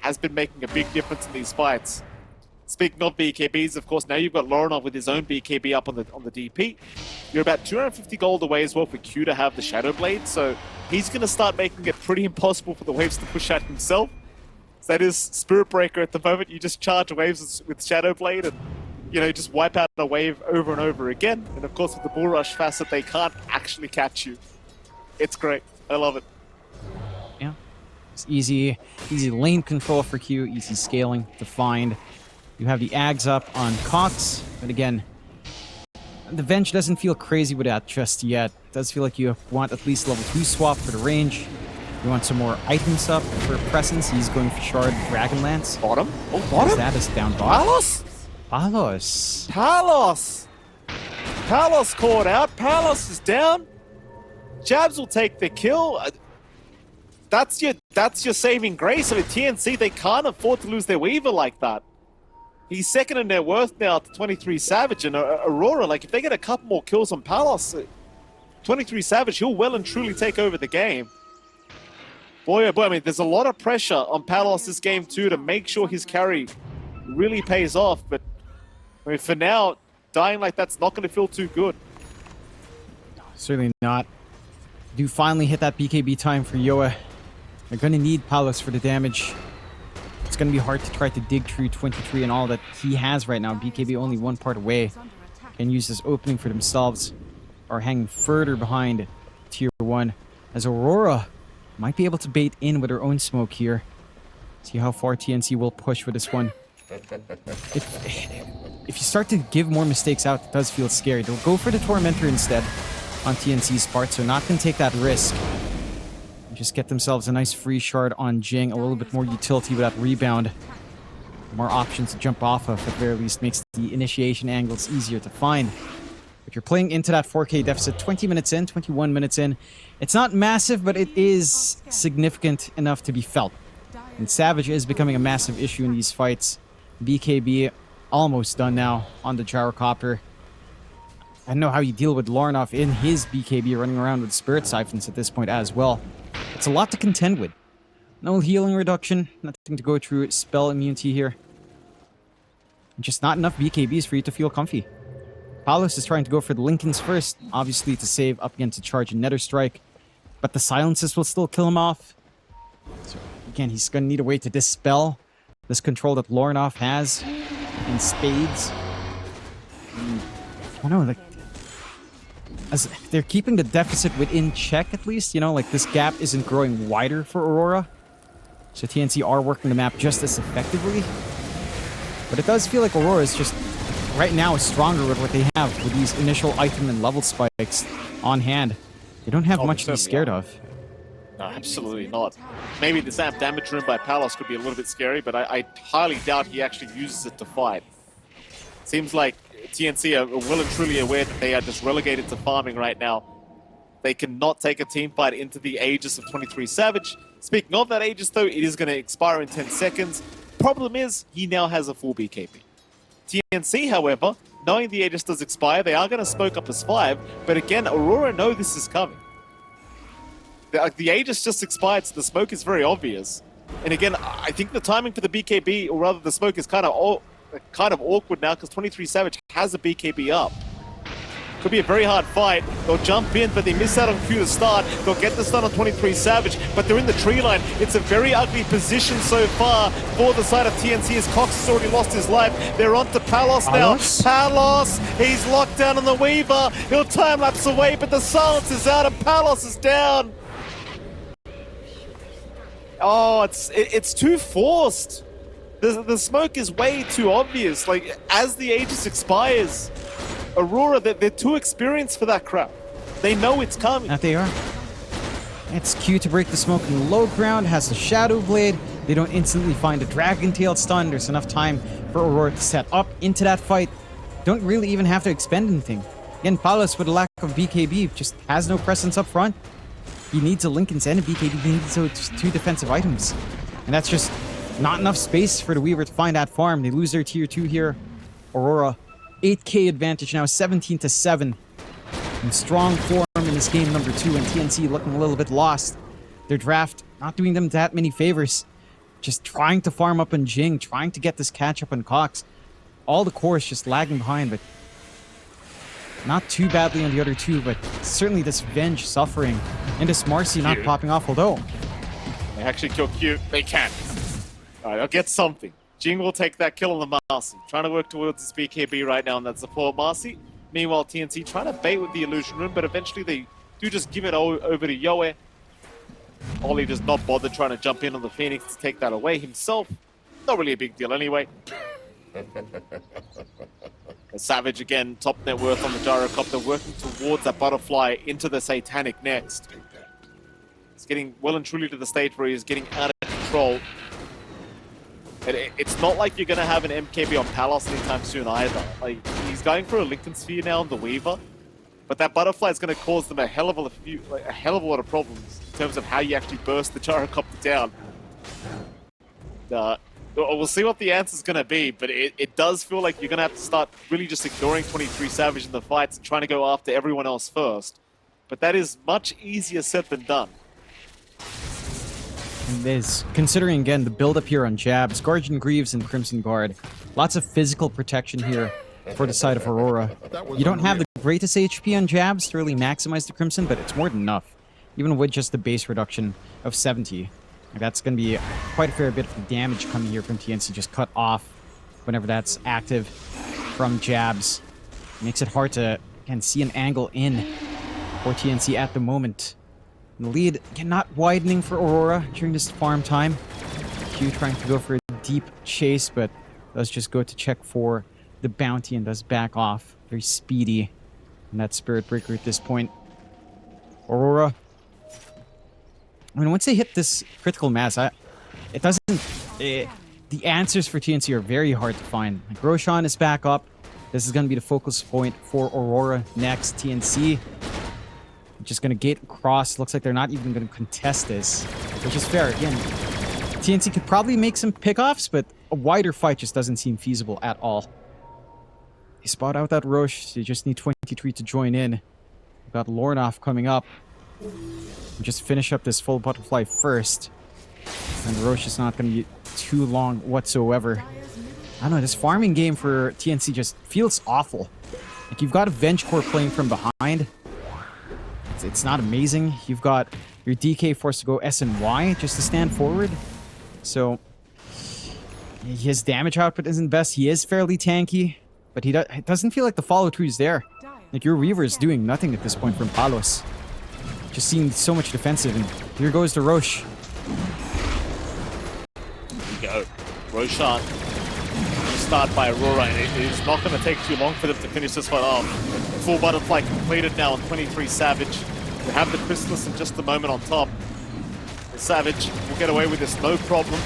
has been making a big difference in these fights. Speaking of BKBs, of course, now you've got Lorinov with his own BKB up on the DP. You're about 250 gold away as well for Q to have the Shadow Blade, so he's going to start making it pretty impossible for the waves to push out himself. So that is Spirit Breaker at the moment. You just charge waves with Shadow Blade and, you know, just wipe out a wave over and over again. And of course, with the Bull Rush facet, they can't actually catch you. It's great. I love it. Yeah. It's easy lane control for Q, easy scaling to find. You have the Ags up on Cox, but again, the Venge doesn't feel crazy with that just yet. It does feel like you want at least level 2 swap for the range. You want some more items up for presence. He's going for Shard Dragonlance. Bottom? Oh, bottom? That is down bottom. Palos? Palos! Palos caught out. Palos is down. Jabs will take the kill. That's your saving grace. I mean, TNC, they can't afford to lose their Weaver like that. He's second in their worth now to 23 Savage, and Aurora, like, if they get a couple more kills on Palos, 23 Savage, he'll well and truly take over the game. Boy, oh boy, I mean, there's a lot of pressure on Palos this game too to make sure his carry really pays off, but I mean, for now, dying like that's not going to feel too good. Certainly not. Do finally hit that BKB time for Yoa. They're going to need Palos for the damage. It's going to be hard to try to dig through 23 and all that he has right now. BKB only one part away. Can use this opening for themselves. Are hanging further behind Tier 1. As Aurora might be able to bait in with her own smoke here. See how far TNC will push with this one. If you start to give more mistakes out, it does feel scary. They'll go for the Tormentor instead on TNC's part, so not going to take that risk. Just get themselves a nice free shard on Jing, a little bit more utility with that rebound. More options to jump off of, at the very least, makes the initiation angles easier to find. But you're playing into that 4K deficit 20 minutes in, 21 minutes in. It's not massive, but it is significant enough to be felt. And Savage is becoming a massive issue in these fights. BKB almost done now on the Gyrocopter. I don't know how you deal with Lorinov in his BKB running around with Spirit Siphons at this point as well. It's a lot to contend with. No healing reduction, nothing to go through spell immunity here. Just not enough BKBs for you to feel comfy. Palos is trying to go for the Lincolns first, obviously to save up against a charge and Nether Strike. But the silences will still kill him off. So again, he's going to need a way to dispel this control that Lorinov has in spades. I don't know, like, as they're keeping the deficit within check at least, you know, like this gap isn't growing wider for Aurora. So TNC are working the map just as effectively. But it does feel like Aurora is just, right now, is stronger with what they have with these initial item and level spikes on hand. They don't have much to be scared of. No, absolutely not. Maybe the Zap damage room by Palos could be a little bit scary, but I highly doubt he actually uses it to fight. Seems like TNC are well and truly aware that they are just relegated to farming right now. They cannot take a team fight into the Aegis of 23 Savage. Speaking of that Aegis though, it is going to expire in 10 seconds. Problem is, he now has a full BKB. TNC, however, knowing the Aegis does expire, they are going to smoke up as 5, but again, Aurora know this is coming. The Aegis just expired, so the smoke is very obvious. And again, I think the timing for the BKB, or rather the smoke, is kind of awkward now, because 23 Savage has a BKB up. Could be a very hard fight. They'll jump in, but they miss out on Q to start. They'll get the stun on 23 Savage, but they're in the tree line. It's a very ugly position so far for the side of TNC, as Cox has already lost his life. They're on to Palos now. Palos, he's locked down on the Weaver. He'll time-lapse away, but the silence is out and Palos is down. Oh, it's too forced. The smoke is way too obvious. Like, as the Aegis expires, Aurora, they're too experienced for that crap. They know it's coming. That they are. It's Q to break the smoke in the low ground, has the Shadow Blade. They don't instantly find a Dragon Tail stun. There's enough time for Aurora to set up into that fight. Don't really even have to expend anything. Again, Palos, with a lack of BKB, just has no presence up front. He needs a Linken's and a BKB. He needs those 2 defensive items. And that's just not enough space for the Weaver to find that farm. They lose their tier 2 here. Aurora, 8k advantage now, 17-7. In strong form in this game number 2, and TNC looking a little bit lost. Their draft not doing them that many favors. Just trying to farm up on Jing, trying to get this catch up on Cox. All the cores just lagging behind, but not too badly on the other 2, but certainly this Venge suffering. And this Marcy not popping off, although they actually kill Q. They can. Alright, I'll get something. Jing will take that kill on the Marcy. Trying to work towards his BKB right now on that support Marcy. Meanwhile, TNC trying to bait with the Illusion Room, but eventually they do just give it over to Yoe. Ollie does not bother trying to jump in on the Phoenix to take that away himself. Not really a big deal anyway. Savage again, top net worth on the Gyrocopter, working towards that Butterfly into the Satanic next. He's getting well and truly to the stage where he's getting out of control. It's not like you're going to have an MKB on Palos anytime soon either. Like, he's going for a Lincoln Sphere now on the Weaver, but that Butterfly is going to cause them a hell of a lot of problems in terms of how you actually burst the Gyrocopter down. We'll see what the answer's going to be, but it does feel like you're going to have to start really just ignoring 23 Savage in the fights and trying to go after everyone else first. But that is much easier said than done. And there's, considering again the build-up here on jabs, Guardian Greaves and Crimson Guard, lots of physical protection here for the side of Aurora. You don't have the greatest HP on jabs to really maximize the Crimson, but it's more than enough, even with just the base reduction of 70. That's going to be quite a fair bit of damage coming here from TNC, just cut off whenever that's active from jabs. Makes it hard to, again, see an angle in for TNC at the moment. And the lead, again, not widening for Aurora during this farm time. Q trying to go for a deep chase, but does just go to check for the bounty and does back off. Very speedy in that Spirit Breaker at this point. Aurora, I mean, once they hit this critical mass, the answers for TNC are very hard to find. Like, Roshan is back up. This is going to be the focus point for Aurora next. TNC just going to gate across. Looks like they're not even going to contest this, which is fair. Again, TNC could probably make some pickoffs, but a wider fight just doesn't seem feasible at all. They spot out that Roche. They just need 23 to join in. We've got Lornoff coming up. We'll just finish up this full Butterfly first. And Roche is not going to be too long whatsoever. I don't know, this farming game for TNC just feels awful. Like, you've got a Venge Core playing from behind. It's not amazing. You've got your DK forced to go S and Y just to stand forward. So his damage output isn't best. He is fairly tanky, but it doesn't feel like the follow-through is there. Like, your Weaver is doing nothing at this point from Palos. Just seeing so much defensive, and here goes the Roche. Here we go. Roshan. Start by Aurora, and it is not going to take too long for them to finish this one off. Full butterfly completed now on 23 Savage. We have the Chrysalis in just a moment on top. The Savage will get away with this no problem.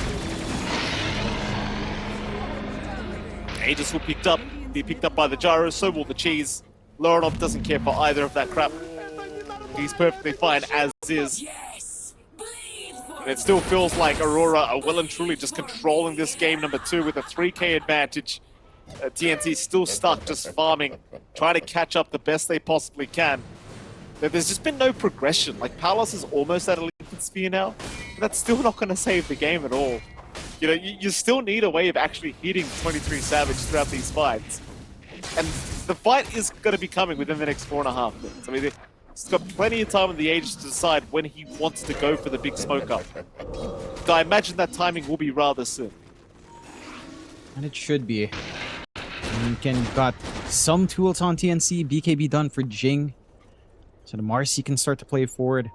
Aegis will be picked up by the Gyro, so will the Cheese. Lorenov doesn't care for either of that crap. He's perfectly fine as is. And it still feels like Aurora are well and truly just controlling this game number 2 with a 3k advantage. TNC still stuck just farming, trying to catch up the best they possibly can. There's just been no progression. Like, Palos is almost at a Lincoln Sphere now, but that's still not going to save the game at all. You know, you still need a way of actually hitting 23 Savage throughout these fights. And the fight is going to be coming within the next 4.5 minutes. I mean, he's got plenty of time in the Aegis to decide when he wants to go for the big smoke up. So I imagine that timing will be rather soon. And it should be. And again, you've got some tools on TNC. BKB done for Jing. So the Marcy can start to play forward.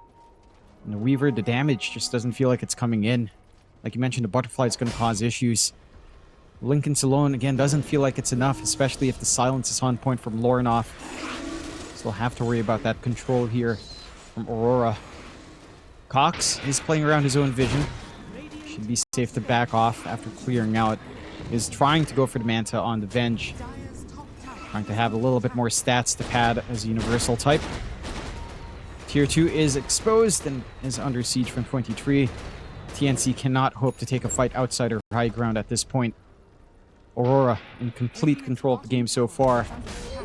And the Weaver, the damage just doesn't feel like it's coming in. Like you mentioned, the Butterfly is going to cause issues. Lincoln's alone, again, doesn't feel like it's enough, especially if the silence is on point from Lorenov. Still have to worry about that control here from Aurora. Cox is playing around his own vision. Should be safe to back off after clearing out. Is trying to go for the Manta on the Venge. Trying to have a little bit more stats to pad as a universal type. Tier 2 is exposed and is under siege from 23. TNC cannot hope to take a fight outside her high ground at this point. Aurora in complete control of the game so far.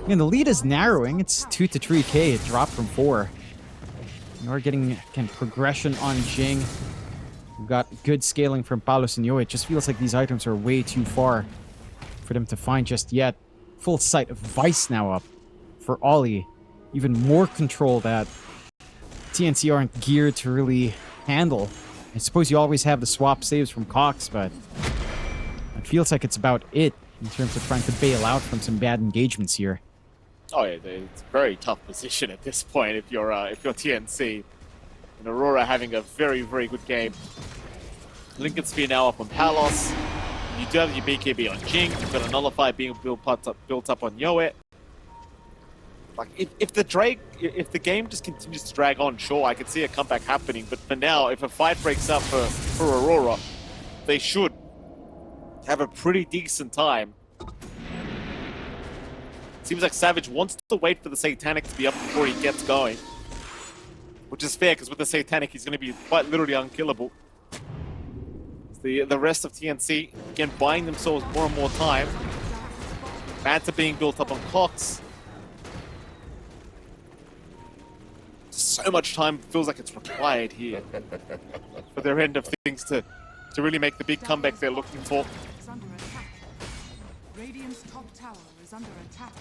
And the lead is narrowing. It's 2 to 3k. It dropped from 4. You are getting, again, progression on Jing. We've got good scaling from Palos and Yo. It just feels like these items are way too far for them to find just yet. Full sight of Vice now up for Ollie. Even more control that TNC aren't geared to really handle. I suppose you always have the swap saves from Cox, but it feels like it's about it in terms of trying to bail out from some bad engagements here. Oh yeah, it's a very tough position at this point if you're TNC. And Aurora having a very, very good game. Lincoln Sphere now up on Palos. You do have your BKB on Jing. You've got a Nullify being built up on Yoet. Like, if the game just continues to drag on, sure, I could see a comeback happening. But for now, if a fight breaks up for Aurora, they should have a pretty decent time. Seems like Savage wants to wait for the Satanic to be up before he gets going. Which is fair, because with the Satanic, he's going to be quite literally unkillable. The rest of TNC, again, buying themselves more and more time. Manta being built up on Cox. So much time feels like it's required here for their end of things to really make the big comeback they're looking for. Radiant's top tower is under attack.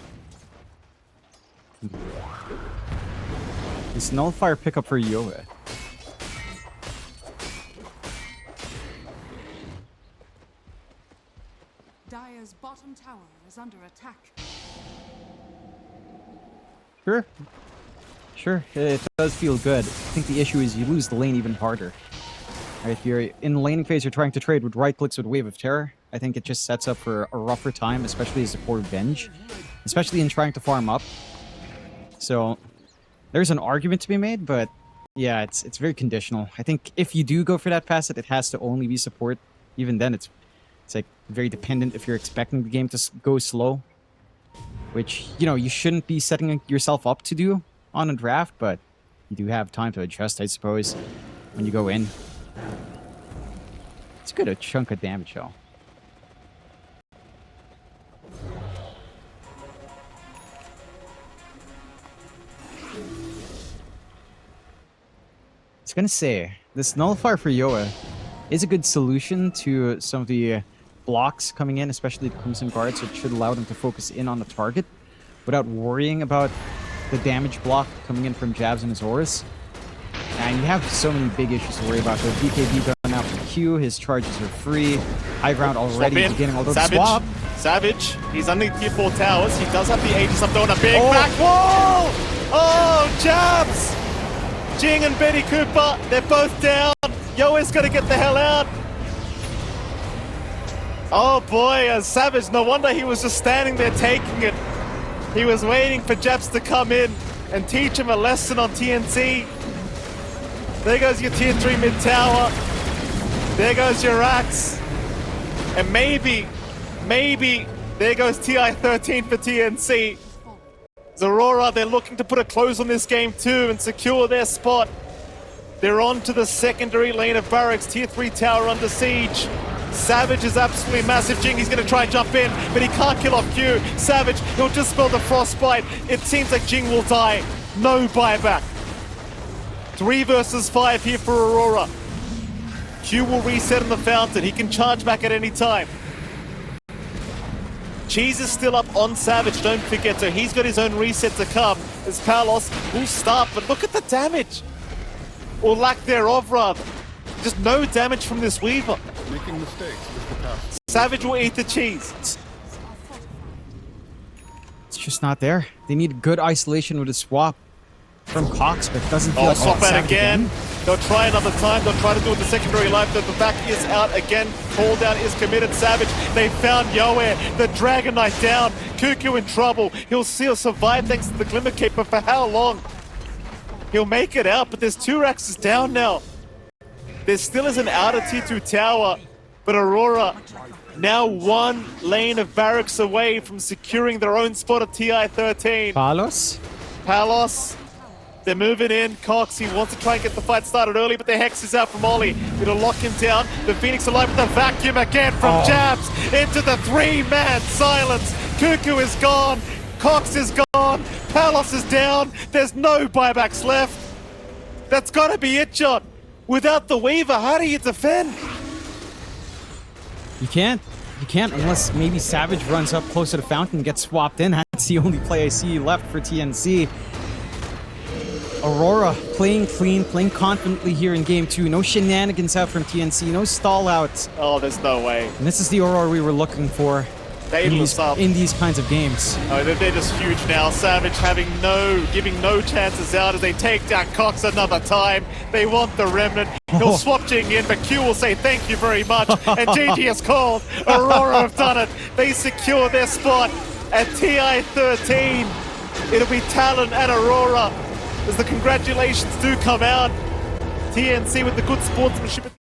This Nullifier pickup for Yoa. Dire's bottom tower is under attack. Sure, it does feel good. I think the issue is you lose the lane even harder. Right, if you're in the laning phase, you're trying to trade with right clicks with Wave of Terror. I think it just sets up for a rougher time, especially as a poor Venge. Especially in trying to farm up. So, there's an argument to be made, but yeah, it's very conditional. I think if you do go for that facet, it has to only be support. Even then, it's like very dependent if you're expecting the game to go slow. Which, you know, you shouldn't be setting yourself up to do on a draft, but you do have time to adjust, I suppose, when you go in. It's a good chunk of damage, though. I was gonna say, this Nullifier for Yoa is a good solution to some of the blocks coming in, especially the Crimson Guards, which should allow them to focus in on the target without worrying about the damage block coming in from jabs and his auras. And you have so many big issues to worry about. The BKB done out for Q, his charges are free. High ground already beginning, although Savage. the swap Savage, he's underneath tier 4 towers. He does have the Aegis up there on a big Oh. back wall. Oh, jabs! Jing and Betty Cooper, they're both down. Yoe's got to get the hell out. Oh boy, Savage, no wonder he was just standing there taking it. He was waiting for Japs to come in and teach him a lesson on TNC. There goes your tier 3 mid tower. There goes your racks. And maybe, there goes TI13 for TNC. Aurora, they're looking to put a close on this game too and secure their spot. They're on to the secondary lane of barracks, tier 3 tower under siege. Savage is absolutely massive. Jing, he's going to try and jump in, but he can't kill off Q. Savage, he'll just spell the frostbite. It seems like Jing will die. No buyback. 3 versus 5 here for Aurora. Q will reset on the fountain. He can charge back at any time. Cheese is still up on Savage, don't forget, so he's got his own reset to come. As Palos will start, but look at the damage. Or lack thereof, rather. Just no damage from this Weaver. Making mistakes is the past. Savage will eat the cheese. It's just not there. They need good isolation with a swap from Cox, but it doesn't feel like Swap out Savage again. They'll try another time. They'll try to do it the secondary life. The back is out again. Call down is committed. Savage, they found Yoe. The Dragon Knight down. Cuckoo in trouble. He'll survive thanks to the Glimmer Cape, but for how long? He'll make it out, but there's 2 Raxes down now. There still is an outer tier 2 tower, but Aurora now 1 lane of barracks away from securing their own spot at TI13. Palos? Palos, they're moving in. Cox, he wants to try and get the fight started early, but the Hex is out from Ollie. It'll lock him down. The Phoenix alive with the vacuum again from Jabs into the 3-man silence. Cuckoo is gone. Cox is gone. Palos is down. There's no buybacks left. That's got to be it, John. Without the Weaver, how do you defend? You can't. You can't unless maybe Savage runs up close to the fountain and gets swapped in. That's the only play I see left for TNC. Aurora playing clean, playing confidently here in game 2. No shenanigans out from TNC, no stall outs. Oh, there's no way. And this is the Aurora we were looking for in these kinds of games. Oh, they're just huge now. Savage giving no chances out as they take down Cox another time. They want the remnant. He'll swap Jing in, but Q will say thank you very much. And GG has called. Aurora have done it. They secure their spot at TI13. It'll be Talon and Aurora as the congratulations do come out. TNC with the good sportsmanship.